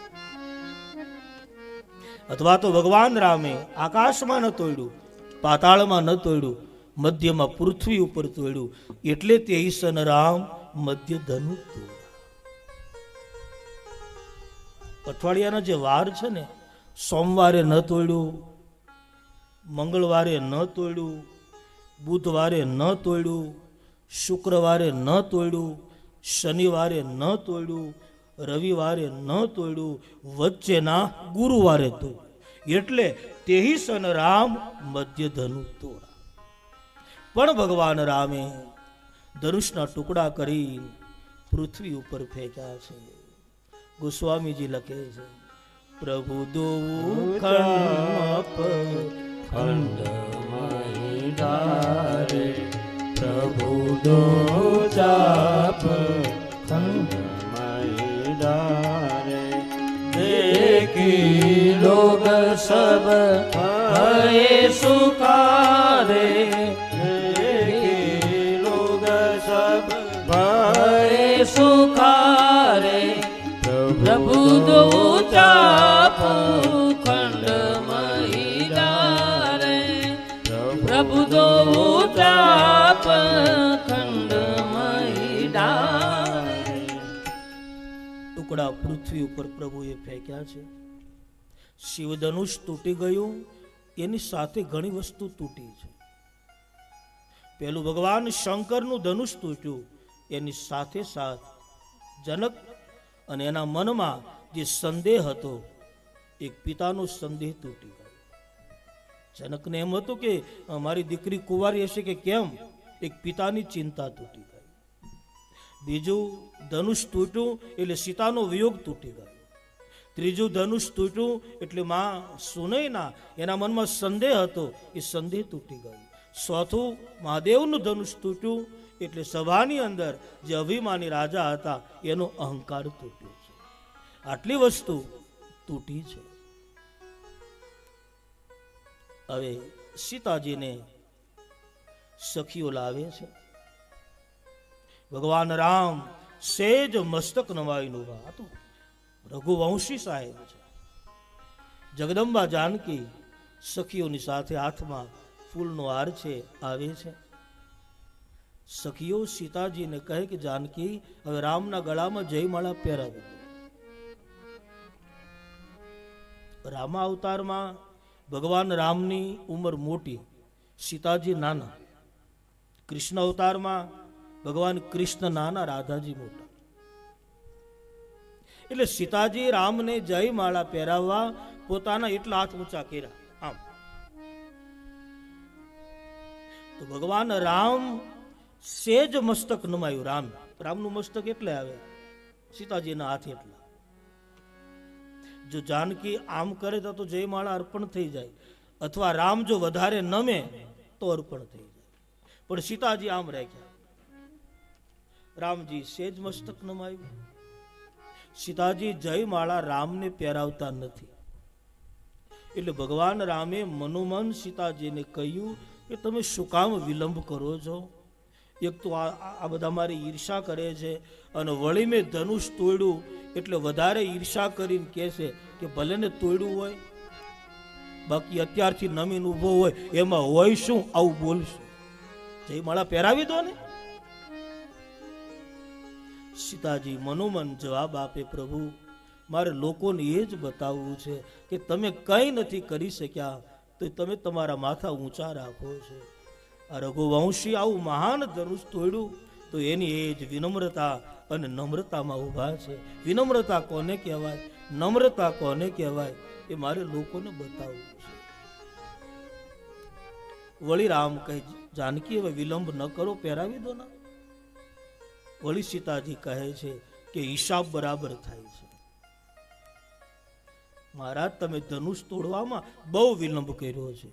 અથવા તો ભગવાન રામે આકાશમાં ન તોડ્યું, પાતાળમાં ન તોડ્યું, મધ્યમાં પૃથ્વી ઉપર તોડ્યું. એટલે તેહી સન રામ મધ્ય ધનુ તોડા. અઠવાડિયાના જે વાર છે ને, સોમવારે ન તોડ્યું, મંગળવારે ન તોડ્યું, બુધવારે ન તોડ્યું, શુક્રવારે ન તોડ્યું, શનિવારે ન તોડ્યું, રવિવારે ન તોડ્યું, વચ્ચેના ગુરુવારે તોડ્યું. એટલે તેહી સન રામ મધ્ય ધનુ તોડા. પણ ભગવાન રામે ધનુષના ટુકડા કરી પૃથ્વી ઉપર ફેંક્યા છે. ગોસ્વામીજી લખે છે, પ્રભુ દો ખંડમયદારે પ્રભુ દો ચાપ ખંડમયદારે દેખી લોગ સબ ભય સુખારે દેખી લોગ સબ ભય સુખારે પ્રભુ દો ચાપ ખંડમયદારે પ્રભુ દો ચાપ ખંડમયદારે. ટુકડા પૃથ્વી ઉપર પ્રભુએ ફેંક્યા છે. શિવધનુષ તૂટી ગયું, એની સાથે ઘણી વસ્તુ તૂટી છે. પેલું ભગવાન શંકરનું ધનુષ તૂટ્યું, એની સાથે સાથ જનક અને એના મનમાં જે સંદેહ હતો, એક પિતાનો સંદેહ તૂટી ગયો. જનકને એમ હતું કે મારી દીકરી કુંવારી હશે કે કેમ, એક પિતાની ચિંતા તૂટી ગઈ. બીજું ધનુષ તૂટ્યું એટલે સીતાનો વિયોગ તૂટી ગયો. ત્રીજું ધનુષ તૂટ્યું એટલે માં સુનયના એના મનમાં સંદેહ હતો, એ સંદેહ તૂટી ગયો. ચોથું મહાદેવનું ધનુષ તૂટ્યું એટલે સભાની અંદર જે અભિમાની રાજા હતા એનો અહંકાર તૂટ્યો છે. આટલી વસ્તુ તૂટી છે. હવે સીતાજીને સખીઓ લાવે છે. ભગવાન રામ સેજ મસ્તક નવાઈનું હતું. રઘુવંશી સાહેબ છે. જગદંબા જાનકી સખીઓની સાથે હાથમાં ફૂલનો હાર છે આવે છે. સખીઓ સીતાજીને કહે કે જાનકી હવે રામના ગળામાં જયમાળા પહેરાવી દો. રામા અવતારમાં ભગવાન રામની ઉંમર મોટી, સીતાજી નાના. કૃષ્ણ અવતારમાં ભગવાન કૃષ્ણ નાના, રાધાજી મોટા. એટલે સીતાજી રામને જયમાળા પહેરાવવા પોતાના એટલા હાથ ઊંચા કર્યા આમ. તો ભગવાન રામ સેજ મસ્તક નમાયું. રામનું મસ્તક એટલે આવે, સીતાજીના હાથ એટલા. જો જાનકી આમ કરે તો જયમાળા અર્પણ થઈ જાય, અથવા રામ જો વધારે નમે તો અર્પણ થઈ જાય. પણ સીતાજી આમ રાખ્યા. રામજી સેજ મસ્તક નમાયું. સીતાજી જયમાળા રામને પહેરાવતા નથી. એટલે ભગવાન રામે મનોમન સીતાજીને કહ્યું કે તમે શું કામ વિલંબ કરો છો? એક તો આ બધા મારી ઈર્ષા કરે છે, અને વળી મેં ધનુષ તોડ્યું એટલે વધારે ઈર્ષા કરીને કહે છે કે ભલે ને તોડ્યું હોય, બાકી અત્યારથી નમીન ઊભો હોય એમાં હોય શું, આવું બોલશું. જયમાળા પહેરાવી દો ને. સીતાજી મનોમન જવાબ આપે, પ્રભુ મારે લોકોને એ જ બતાવવું છે કે તમે કંઈ નથી કરી શક્યા તો તમે તમારા માથા ઊંચા રાખો છો. આ રઘુવંશી આવું મહાન ધનુષ તોડ્યું તો એની એ જ વિનમ્રતા અને નમ્રતામાં ઊભા છે. વિનમ્રતા કોને કહેવાય, નમ્રતા કોને કહેવાય, એ મારે લોકોને બતાવવું છે. વળી રામ કહે જાનકી હવે વિલંબ ન કરો, પહેરાવી દો ના. વળી સીતાજી કહે છે કે હિસાબ બરાબર થાય છે. મહારાજ તમે ધનુષ તોડવામાં બહુ વિલંબ કર્યો છે.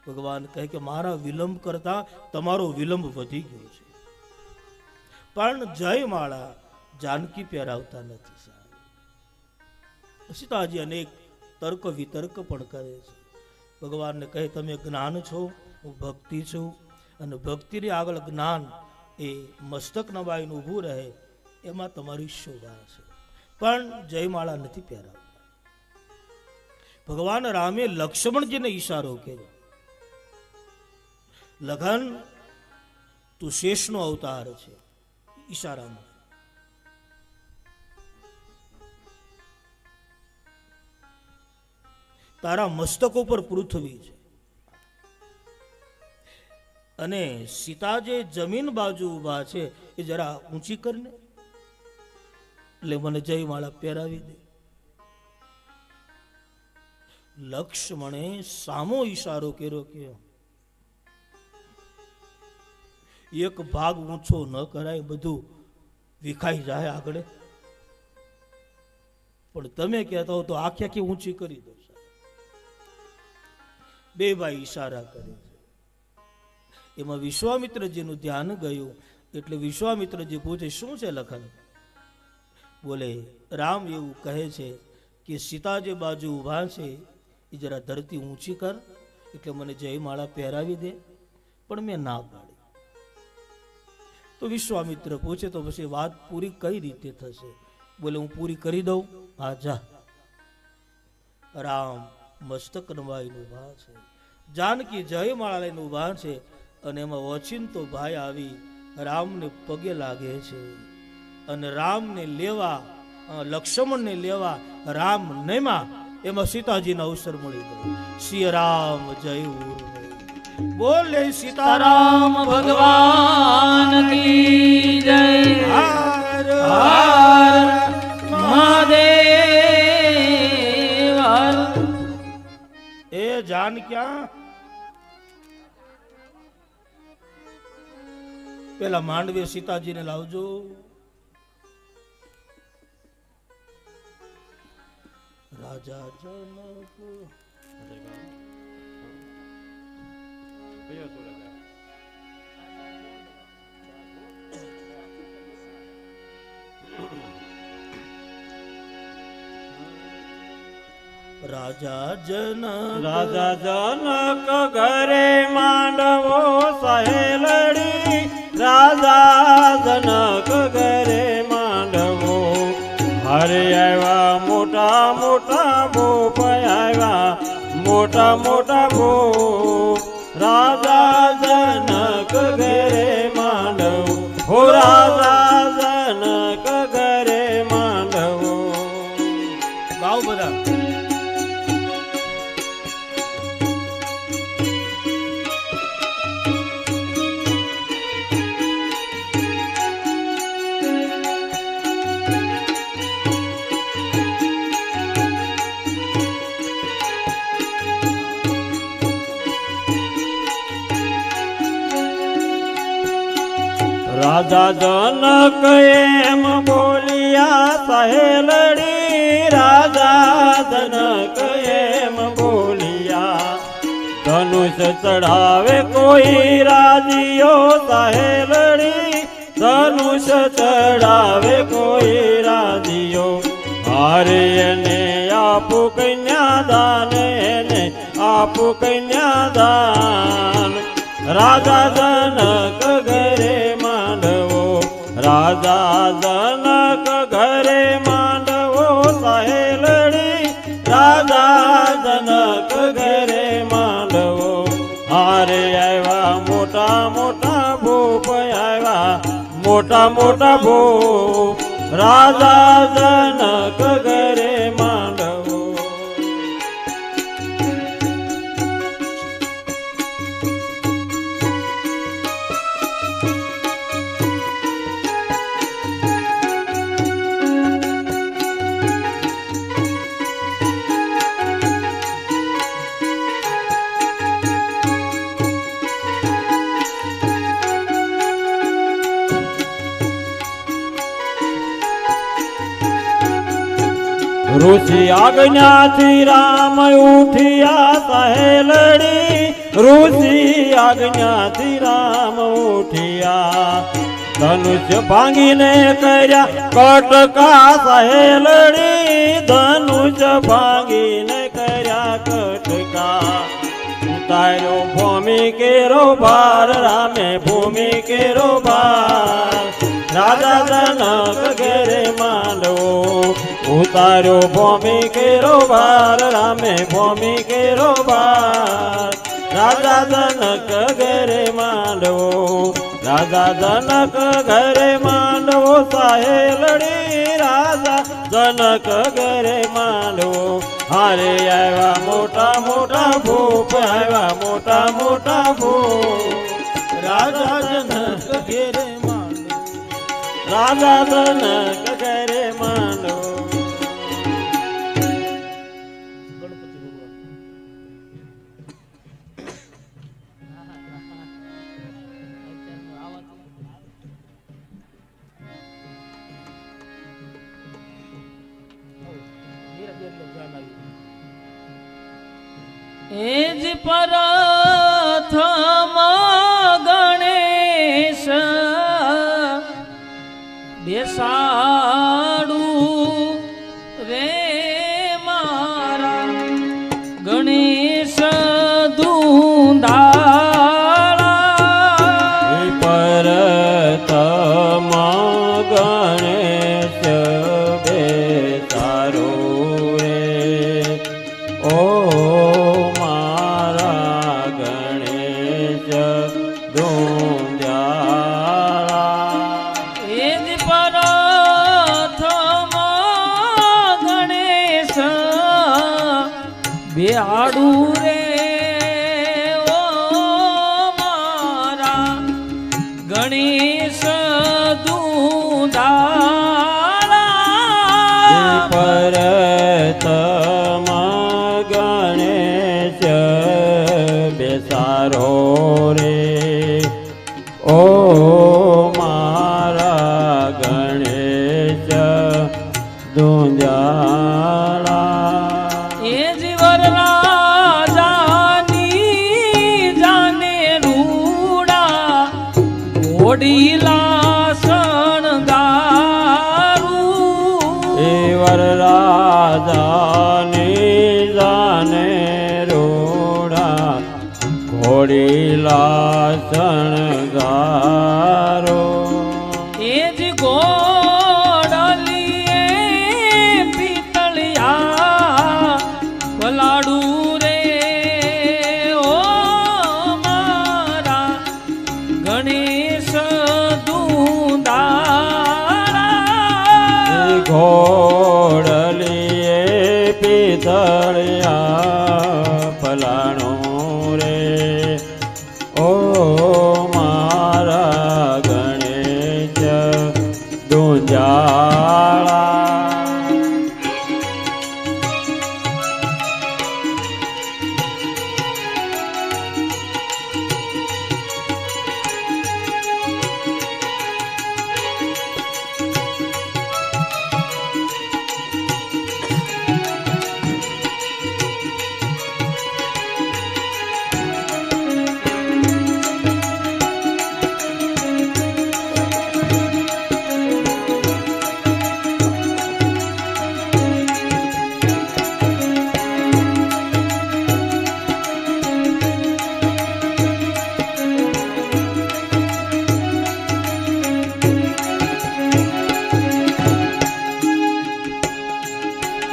ભગવાન કહે કે મારા વિલંબ કરતા તમારો વિલંબ વધી ગયો છે. પણ જયમાળા જાનકી પહેરાવતા નથી સાહેબ. સીતાજી અનેક તર્ક વિતર્ક પણ કરે છે. ભગવાનને કહે તમે જ્ઞાન છો, હું ભક્તિ છું, અને ભક્તિની આગળ જ્ઞાન એ મસ્તક નવાઈને ઊભું રહે એમાં તમારી શોભા છે. પણ જયમાળા નથી પહેરાવતા. ભગવાન રામે લક્ષ્મણજીને ઈશારો કર્યો, લખન તું શેષનો અવતાર છે. ઈશારામાં તારા મસ્તક ઉપર પૃથ્વી છે, અને સીતા જે જમીન બાજુ ઉભા છે એ જરા ઊંચી કરીને એટલે મને જયમાળા પહેરાવી દે. લક્ષ્મણે સામો ઈશારો કર્યો કે એક ભાગ ઊંચો ન કરાય, બધું વિખાઈ જાય આગળ. પણ તમે કહેતા હો તો આખી આખી ઊંચી કરી દો. બે ભાઈ ઈશારા કરે છે. એમાં વિશ્વામિત્રજીનું ધ્યાન ગયું એટલે વિશ્વામિત્રજી પૂછે શું છે લખન? બોલે રામ એવું કહે છે કે સીતા જે બાજુ ઊભા છે એ જરા ધરતી ઊંચી કર એટલે મને જયમાળા પહેરાવી દે. પણ મેં ના પાડી. તો વિશ્વામિત્ર પૂછે તો પછી વાત પૂરી કઈ રીતે થશે? બોલે હું પૂરી કરી દઉં. હા જા. રામ મસ્તક નવાઈને ઊભા છે, જાનકી જયમાળા લઈને ઊભા છે, અને એમાં ઓચિંતો ભાઈ આવી રામને પગે લાગે છે, અને રામને લેવા લક્ષ્મણને લેવા રામ નેમાં એમાં સીતાજીનો અવસર મળી ગયો. સિય રામ જય ઉર્વે. બોલે સીતારામ ભગવાન કી જય. હર હર મહાદેવ. એ જાન ક્યાં? પેલા માંડવે સીતાજીને લાવજો. રાજા જનક રાજા જનક ઘરે માંડવો સહેલડી રાજા જનક ઘરે માંડવો હરે આવ્યા મોટા મોટા ભૂપ આવ્યા મોટા મોટા ભૂપ રાજા જનક ઘરે માંડવો હો રાજા જનક ઘરે માંડવો ગાઓ બધા રાજા જનક એમ બોલિયા સહેલડી રાજા જનક એમ બોલિયા ધનુષ ચડાવે કોઈ રાજીઓ સહેલડી ધનુષ ચડાવે કોઈ રાજીઓ હારે એને આપું કન્યાદાન એને આપું કન્યાદાન રાજા જનક ઘરે માંડવો રાજા જનક ઘરે માંડવો સહેલડી રાજા જનક ઘરે માંડવો હારે આવ્યા મોટા મોટા ભૂપ આવ્યા મોટા મોટા ભૂપ રાજા જનક ઘરે માંડવો ઋષિ આજ્ઞાથી રામ ઉઠિયા સહેલડી ઋષિ આજ્ઞાથી રામ ઉઠિયા ધનુષ ભાંગીને કર્યા કટકા સહેલડી ધનુષ ભાંગીને કર્યા કટકા ઉતાર્યો ભૂમિ કેરો ભાર રામે ભૂમિ કેરો ભાર રાજા જનક ઘરે માંડવો ઉતાર્યો ભૂમિ કેરો ભાર રામે ભૂમિ કેરો ભાર રાજા જનક ઘરે માંડવો રાજા જનક ઘરે માંડવો સહેલડી રાજા જનક ઘરે માંડવો હારે આવ્યા મોટા મોટા ભૂપ આવ્યા મોટા મોટા ભૂપ રાજા જનક ઘેરે માંડવો રાજા જનક ઘરે માંડવો ગણપતિ ભગવાન એજ પ્રથમ ગણેશ બેસાડું રે મારા ગણેશ દુંદાળા પરતમ ગણેશ બેસારો રે ઓ મારા ગણેશ દુંજાળા એજ પ્રથમ ગણેશ બેહાડું રે ઓ મારા ગણેશ દુંદાળા પરતમ ગણેશ બેસારો રે ઓ મારા ગણેશ દુંજાળા ઓડીલા શણગારું એ વરરાજાની જાને રોડા ઘોડીલા શણગારો એ જ ગોડલીએ પિતળિયા પલાડું રે ઓ મારા ગણેશ દુંદાળા ઘોડલીએ પિતળિયા પલાણો રે ઓ મારા ગણેશ દુંજાળા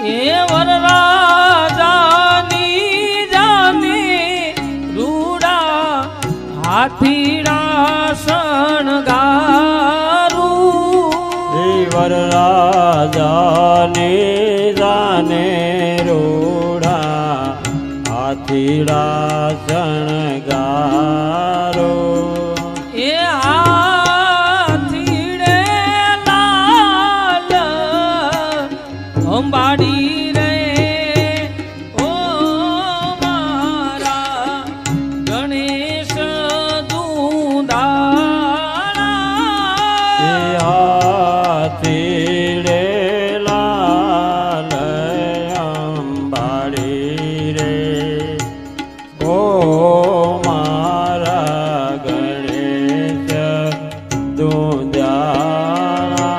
એ વરરાજાની જાને રૂડા હાથીડા શણગારું વરરાજાની જાને રોડા હાથીડા શણગારો એ હાથીડે લાલ અંબાડી રે ઓ મારા ગણેશ દુંદાળા હાથીડે લાલ અંબાડી રે ઓ મારા ગણેશ દુંજાળા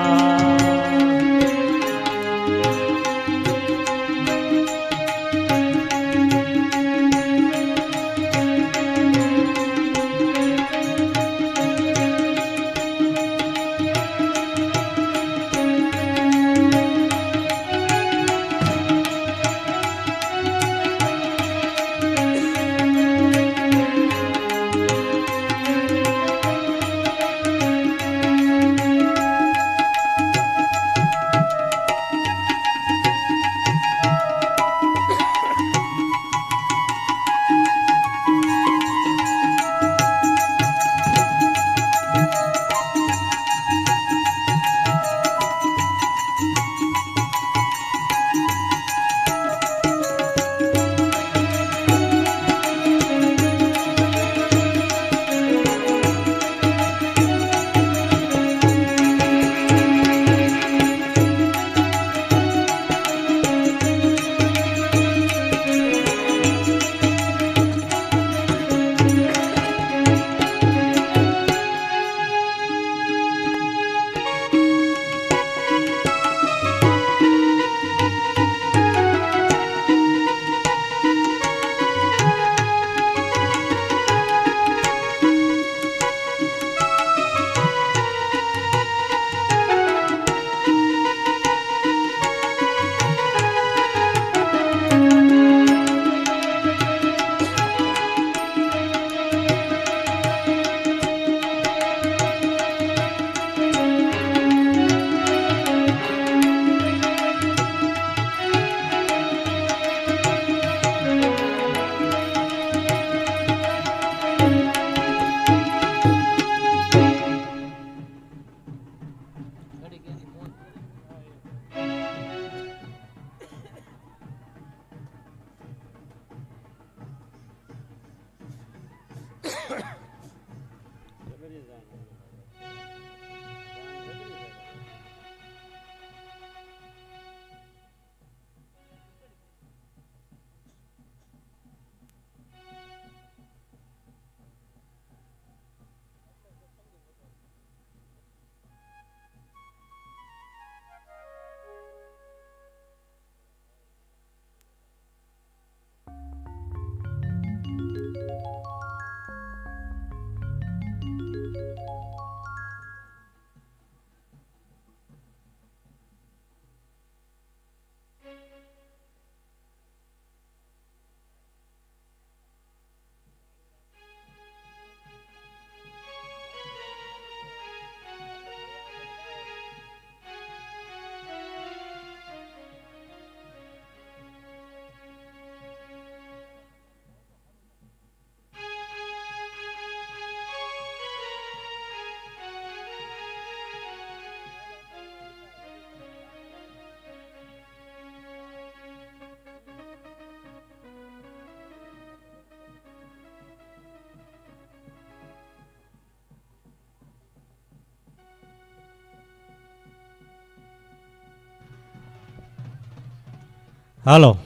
હાલો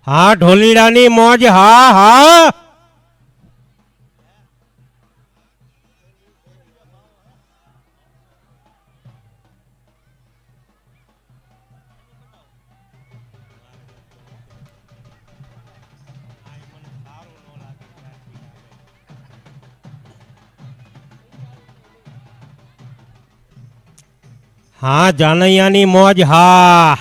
હા ઢોલીડાની મોજ હા હા હા જાનૈયાની મોજ હા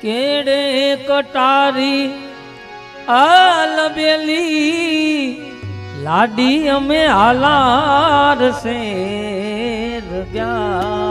કેડે કટારી આલબેલી લાડી અમે હાલાર શેર ગયા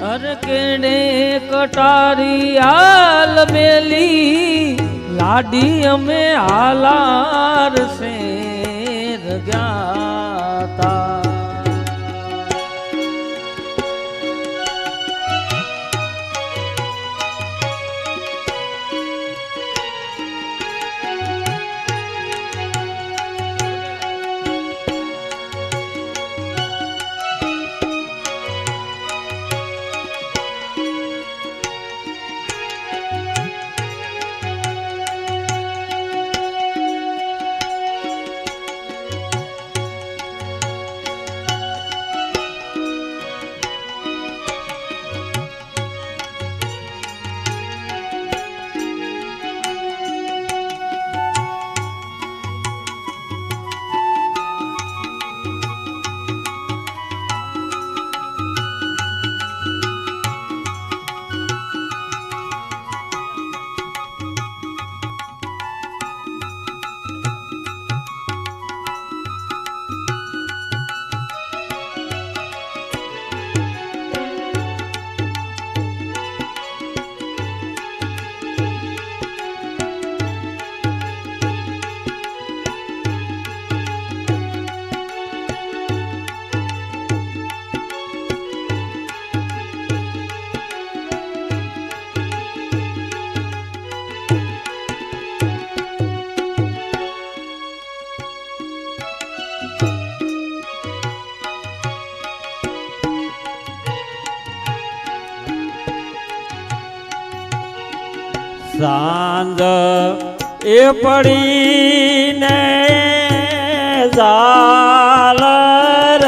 અરે કેડે કટારી આલબેલી લાડી અમે હાલાર શેર ગયા સાંજ એ પડીને ઝાલર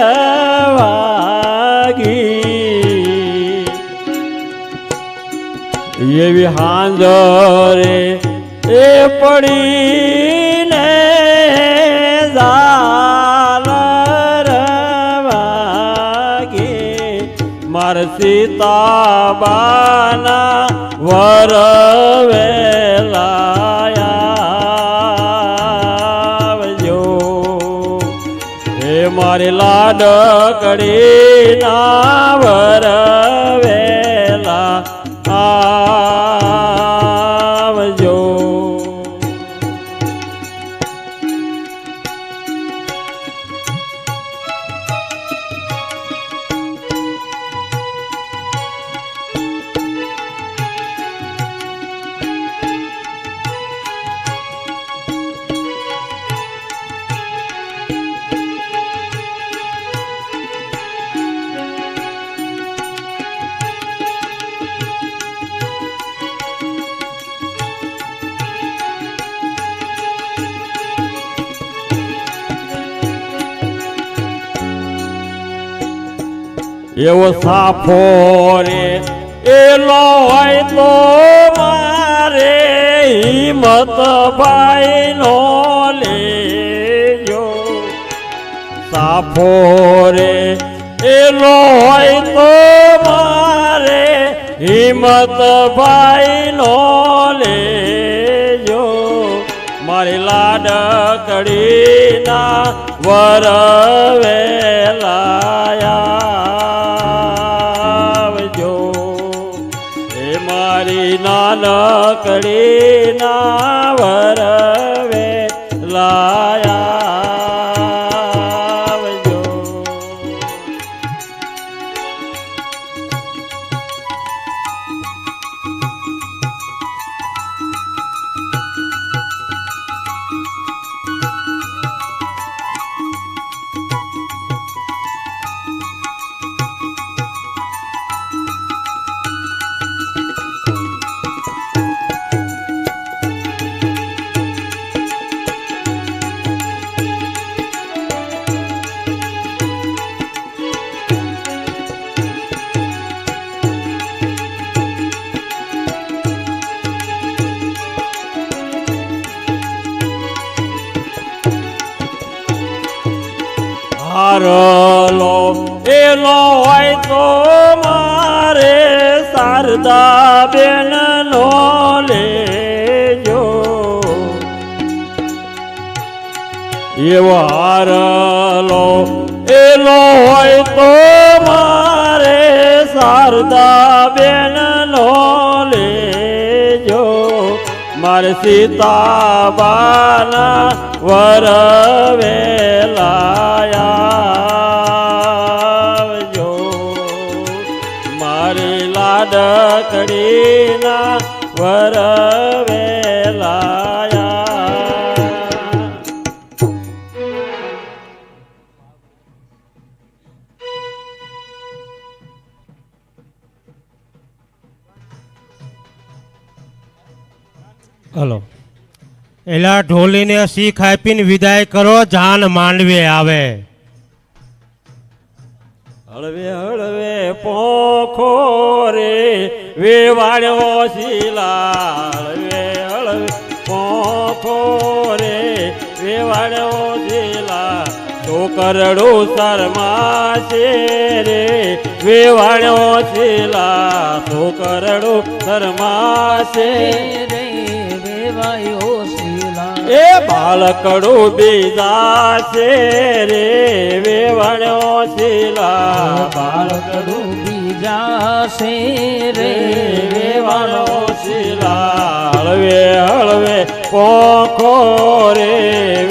વાગી એવી હાંજ રે એ પડીને ઝાલર વાગી માર સીતાબાના વરવેલાયો હે મારી લાડકડી ના વરવેલા આવજો એવો સાફો રે એલો હોય તો મારે હિંમત ભાઈ નો લેજો સાફો રે એલો હોય તો મારે હિંમત ભાઈ નો લેજો મારી લાડકડી ના વરવેલાયા મારી નાનકડી ના વરવે લાયા આવજો. હારલો એલો હોય તો મારે શારદા બેન નો લેજો. એવો હારલો એલો હોય તો મારે શારદા બેન નો લેજો. મારે સીતાબાના વરવે લાયા. મારી લાડકડીના વરવે લાયા. હલો એલા ઢોલીને શીખ આપીને વિદાય કરો, જાન માંડવે આવે. હળવે હળવે પોખો રે વેવાડ્યો શીલા. હળવે હળવે પોખો રે વેવાડ્યો શીલા. છોકરડું શરમાશે રે વેવાડ્યો શીલા. છોકરડું શરમાશે રે વેવાયો શીલા. એ બાળકડું બીજાશે રે વેવાડ્યો શીલા. બાળકડું બીજાશે રે વેવાડ્યો શીલા. હળવે હળવે પોખો રે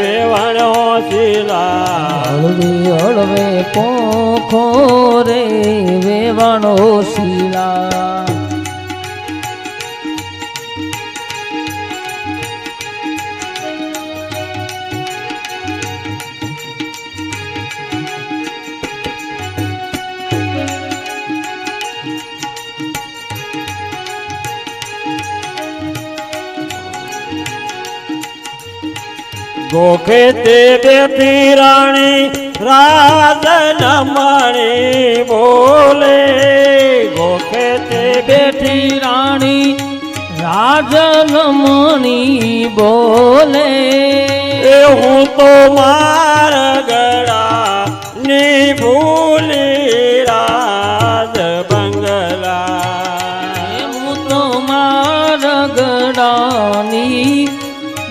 વેવાડ્યો શીલા. હળવે હળવે પોખો રે વેવાણો શીલા. ગોખે તે બેઠી રાણી રાજન મણી બોલે. ગોખે તે બેઠી રાણી રાજનમણી બોલે. એ હું તો માર ગળા ની ભૂલી રાજ બંગલા. હું તો મારા ગડાની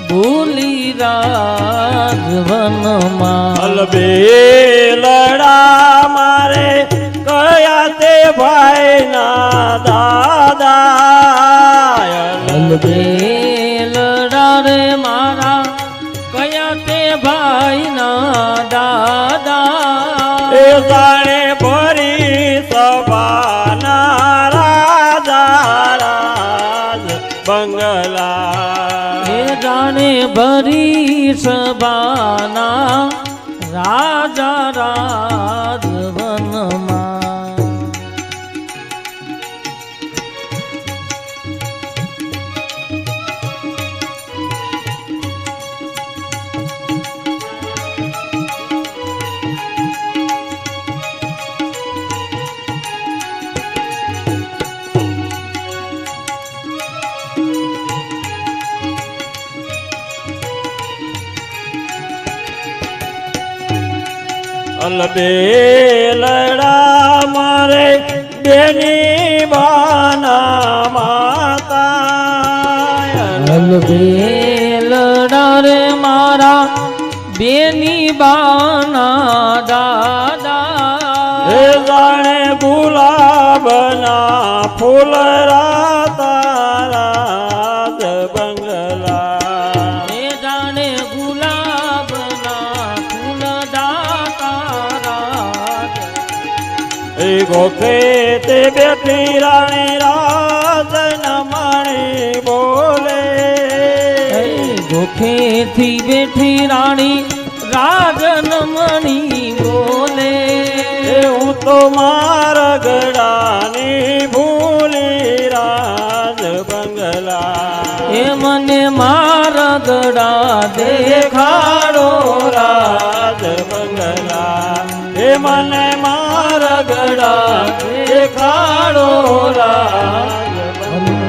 ભૂલી રાજવનમાં. અલબેલડા મારે કયા તે ભાઈ ના દાદા. અલબેલડા રે મારા કયા તે ભાઈ ના દાદા. એ જાણે ભરી સભાના રાજા રાજ બંગલા. એ જાણે ભરી સભાના રાજા રાજવનમાં. અલબેલડા મારે બેની બાના માતા. અલબેલડા રે મારા બેની બાના દાદા. એ જાણે ગુલાબના ફૂલ રાતા રાજ બંગલા. એ ગોખે તે બેઠી રાણી રાજ નમણી બોલે ગોખેથી બેઠી રાણી રાજન મણી બોલે હું તો મારા ગડાની ભૂલી રાજ બંગલા એ મને મારા ગડા દેખાડો રાજ બંગલા એ મને મારા ગડા દેખાડો રાજ બંગલા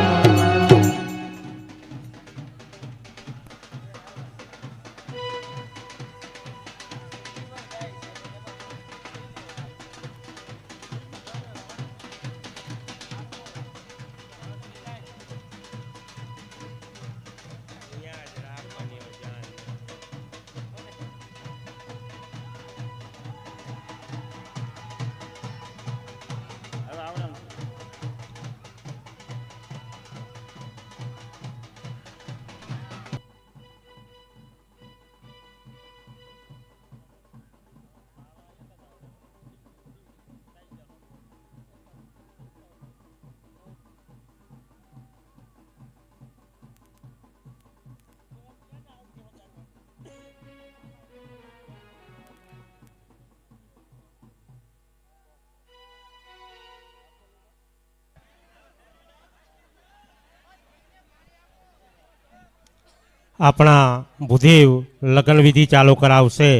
આપણા ભૂદેવ લગ્ન વિધિ ચાલુ કરાવશે.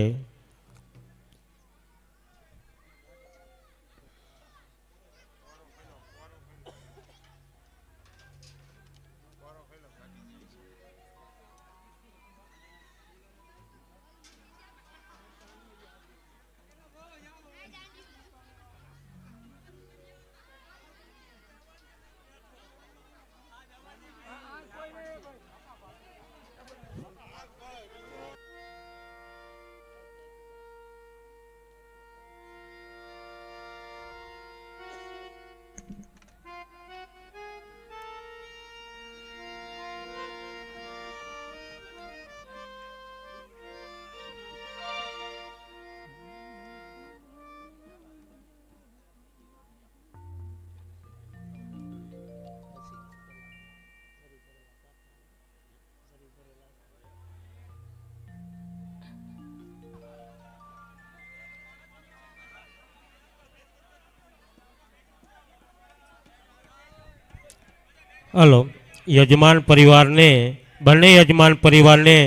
હલો, યજમાન પરિવારને બંને યજમાન પરિવારને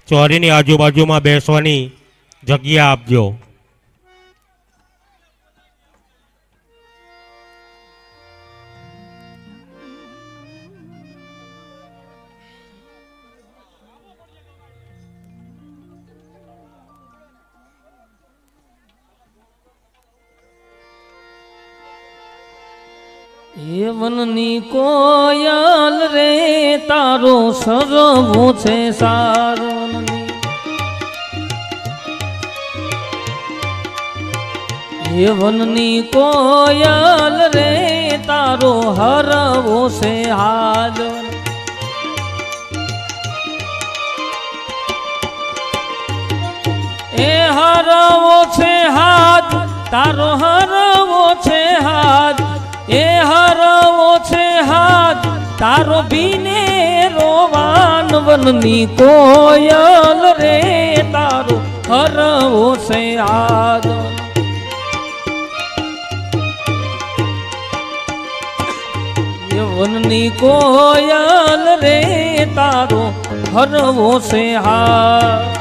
ચોરીની આજુબાજુમાં બેસવાની જગ્યા આપજો. એ વનની કોયલ રે તારો સરવો છે સારો એ વનની કોયલ રે તારો હરવો છે હાલ એ હરવો છે હાથ તારો હરવો છે હાથ એ હરવો છે હાથ તારો બીને રોવાન વનની કોયલ રે તારો હરવો છે હાથ એ વનની કોયલ રે તારો હરવો છે હાથ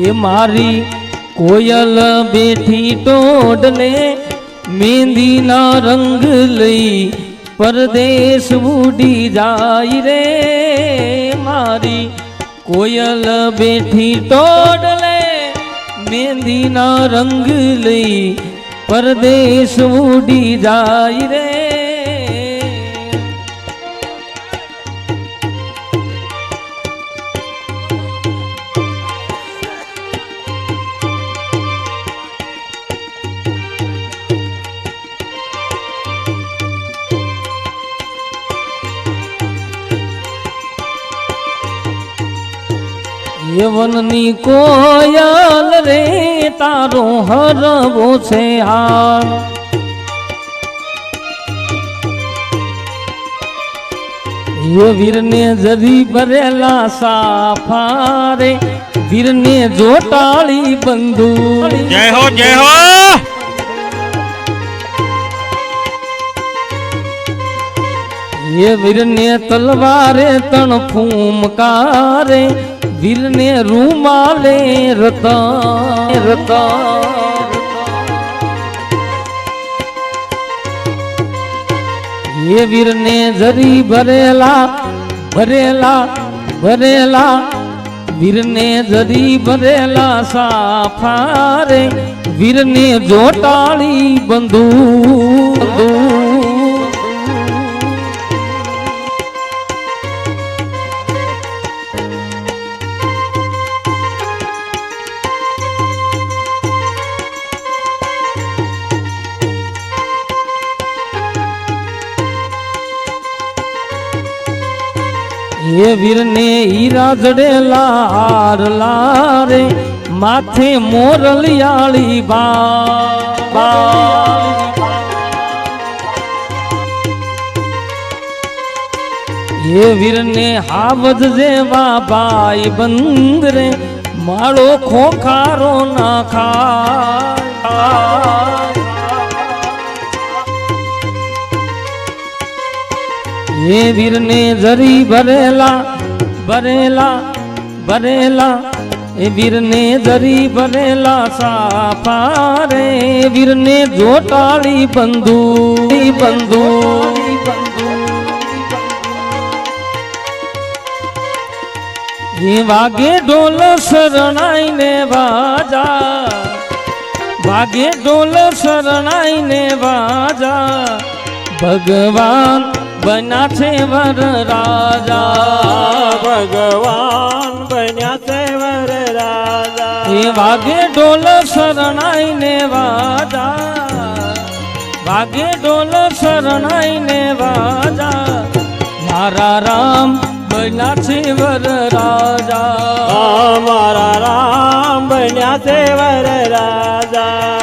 એ મારી કોયલ બેઠી ટોડલે મહેંદીના રંગ લઈ પરદેશ ઉડી જાય રે મારી કોયલ બેઠી ટોડલે મહેંદીના રંગ લઈ પરદેશ ઉડી જાય રે એ વનની કોયલ રે તારો હરવો છે હાર એ વીરને જરી ભરેલા સાફા રે વીરને જોટાળી બંદૂક જય હો જય હો એ વીરને તલવારે તણ ફૂમકારે વીરને રૂમાલે રતા રતા એ વીરને જરી ભરેલા ભરેલા ભરેલા વીરને જરી ભરેલા સાફા રે વીરને જોટાળી બંદૂક એ વીરને હીરા જડેલા હારલા રે માથે મોરલિયાળી બા એ વીરને હાવજ જેવા ભાઈ બંધ રે માળો ખોખારો ના ખા એ વીરને જરી ભરેલા ભરેલા ભરેલા એ વીરને જરી ભરેલા સાફા રે વીરને જોટાળી બંદૂક એ વાગે ઢોલ શરણાઈને વાજા વાગે ઢોલ શરણાઈને વાજા ભગવાન બન્યા છે વર રાજા ભગવાન બન્યા છે વર રાજા એ વાગે ઢોલ શરણાઈને વાજા વાગે ઢોલ શરણાઈને વાજા મારા રામ બન્યા છે વર રાજા મારા રામ બન્યા છે વર રાજા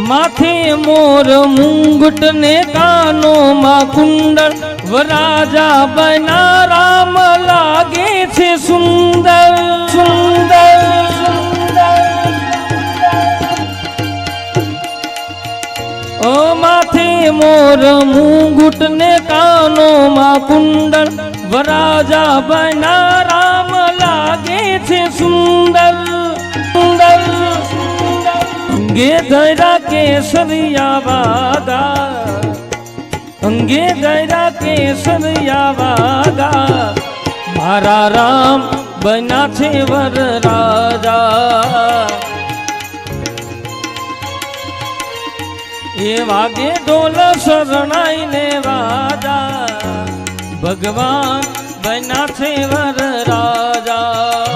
માથે મોર મુંગટ ને કાનો માં કુંડળ વરાજા બના રામ લાગે છે સુંદર સુંદર ઓ માથે મોર મુંગટ ને કાનો માં કુંડળ વરાજા બના રામ લાગે છે સુંદર સુંદર અંગે ગયરા કેસરિયા વાગા અંગે ગયરા કેસરિયા વાગા મારા રામ બન્યા છે વર રાજા એ વાગે ઢોલ શરણાઈને વાજા ભગવાન બન્યા છે વર રાજા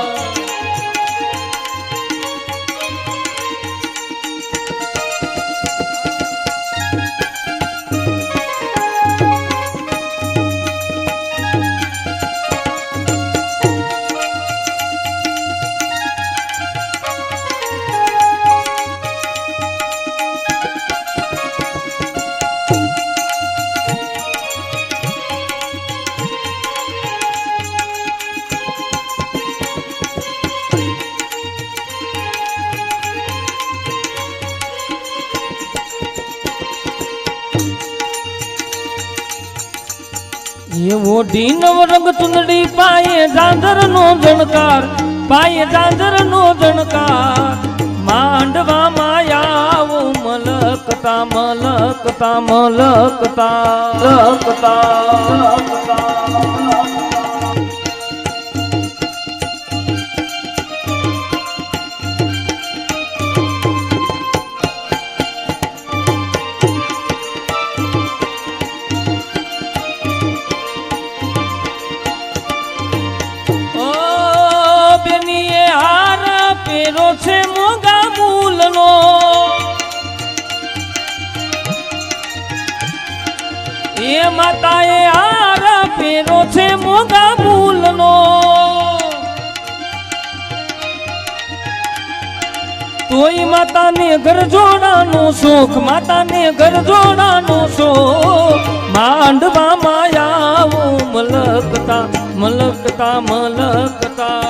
એવો ઢીનવ રંગ ચુંદડી પાયે ઝાંઝર નો જણકાર પાયે ઝાંઝર નો જણકાર માંડવા માયાવો મલકતા મલકતા મલકતા લકતા છે મોગા મૂલનો એ માતાએ હાર પહેરો છે મોગા મૂલનો તોય માતાને ઘર જોડાનો શોખ માતાને ઘર જોડાનો શોખ માંડવામાં આવું મલકતા મલકતા મલકતા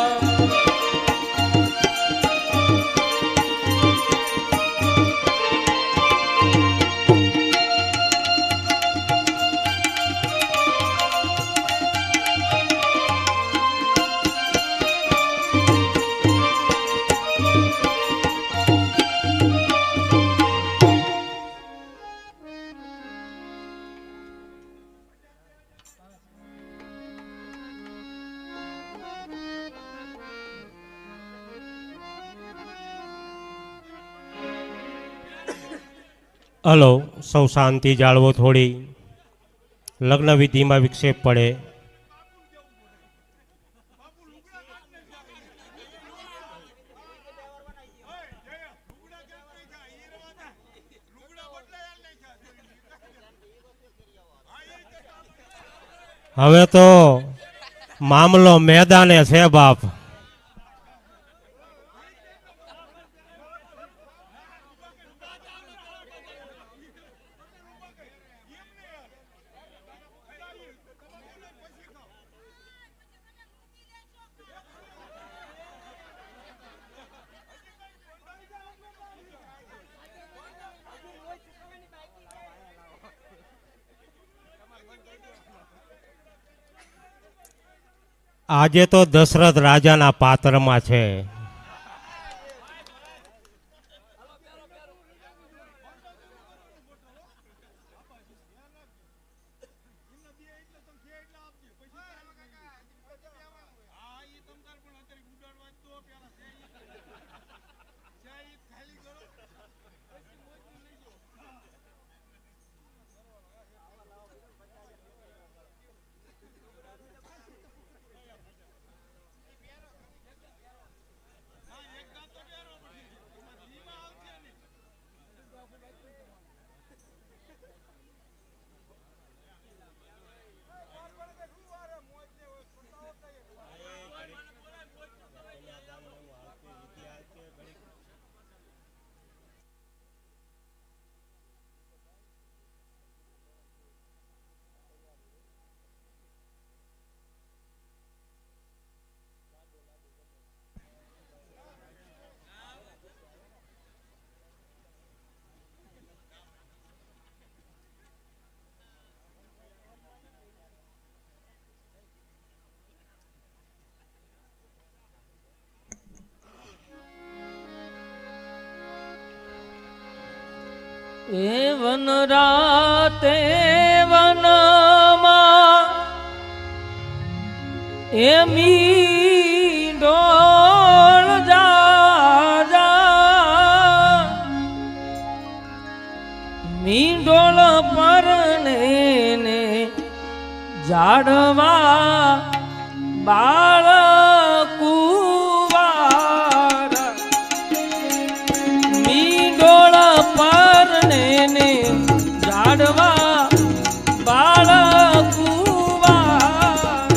હલો, સૌ શાંતિ જાળવો થોડી. લગ્ન વિધિમાં વિક્ષેપ પડે. હવે તો મામલો મેદાને છે બાપ. આજે તો દશરથ રાજાના પાત્રમાં છે. એ વન રાતે વનમાં એ મીંડોળ જા મીંડોળ પરણે ને ઝાડવા બાળ કુવાર મીંડોળ પરણે ને ઝાડવા બાળ કુવાર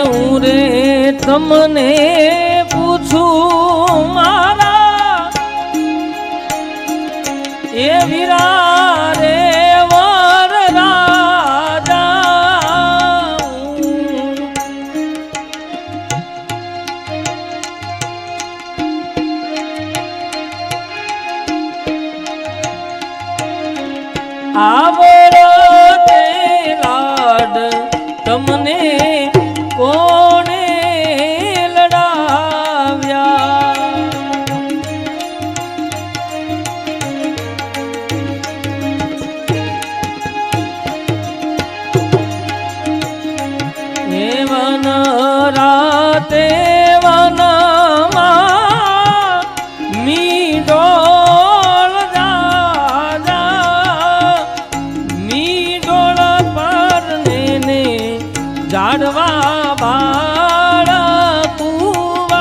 હું રે તમને પૂછું મારા એ વીરા રે વર રાજા આવડતે લાડ તમને કોણે લડાવ્યા એવન રાતે વનમાં મીડોળ મીડોળ પરને જાડવા બાળ પુવારા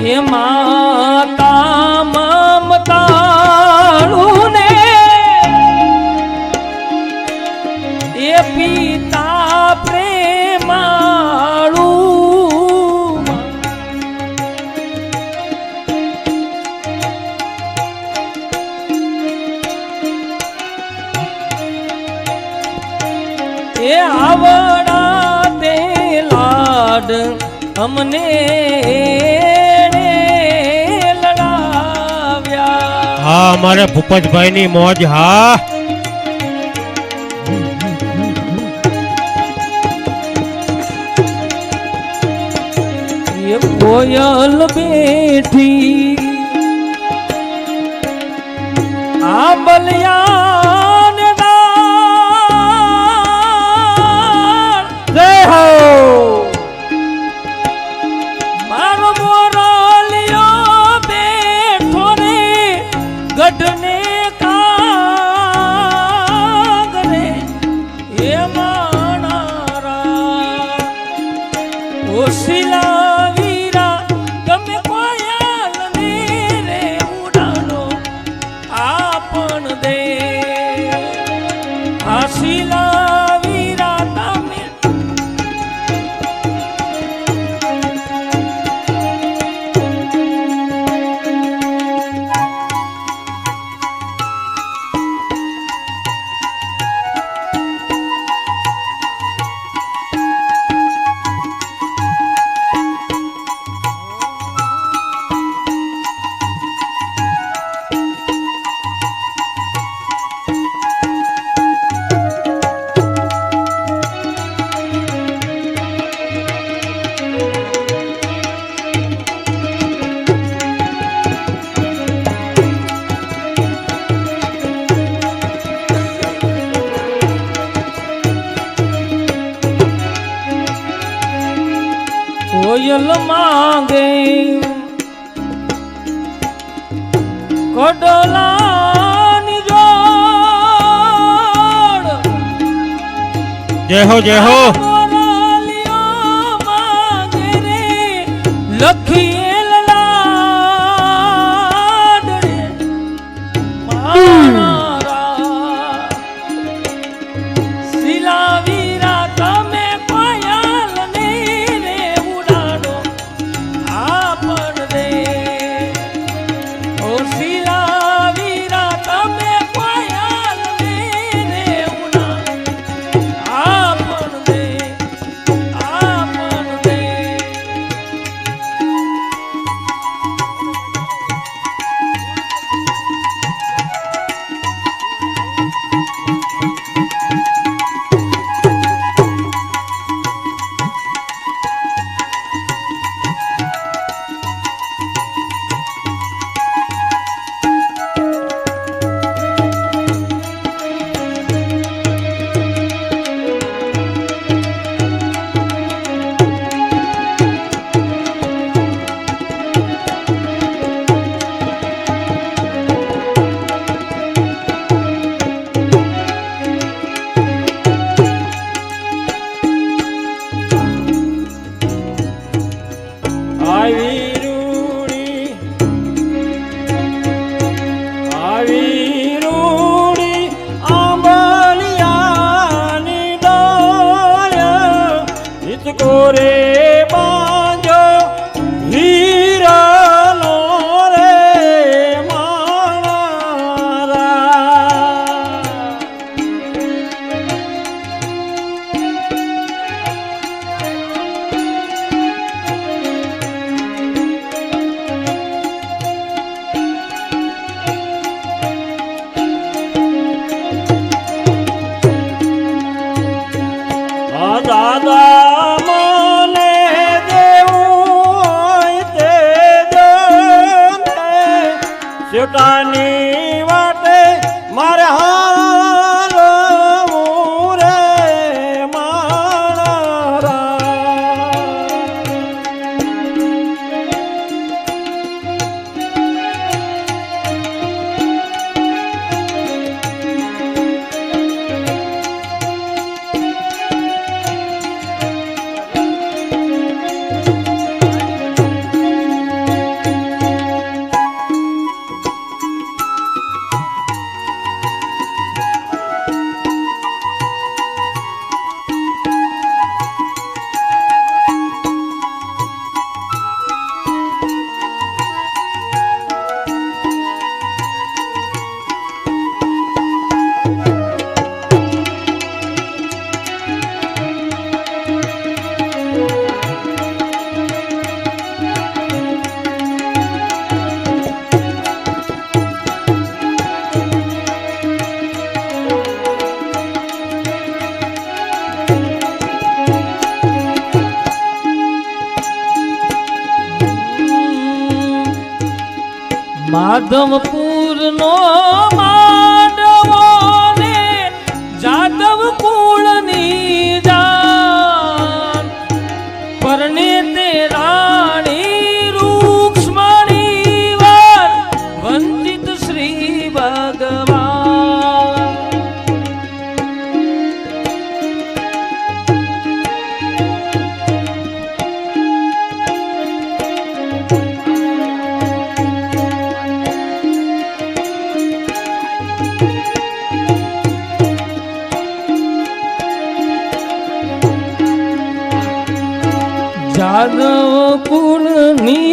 એ માતા મમતાળું ને એ પિતા પ્રેમાળું એ આવડા તે લાડ અમને હા અમારે ભૂપતભાઈ ની મોજ હા એ કોયલ બેઠી આ બલિયાન જય હો મારો મોરલિયો બેઠો રે ગઢને કાગરે એ માણારા ઓશિલા વીરા ગમે કોયલ ને રે ઉડાડો આપણ દે આશિલા વીરા તમે કોયલ માંગે કડલાની જોડ જય હો જય હો મોરલિયો માંગે રે લખીએલ લાડ રે માણારા શિલાવીરા તમે કોયલ ને રે ઉડાડો આપણ દે ઓ શિલાવીરા તમે કોયલ ને રે ઉડાડો આપણ દે રે બાંજો હીરાનો રે મારા દાદા મને દેવું તે શેટાની વાટે મારે હાલવું રે મારા માધવપુર નો માંડવો ને જાદવ કુળની જાન પરણે તે રાણી રૂક્ષ્મણી વાર વંદિત શ્રી ભગવાન જાદવ કુળની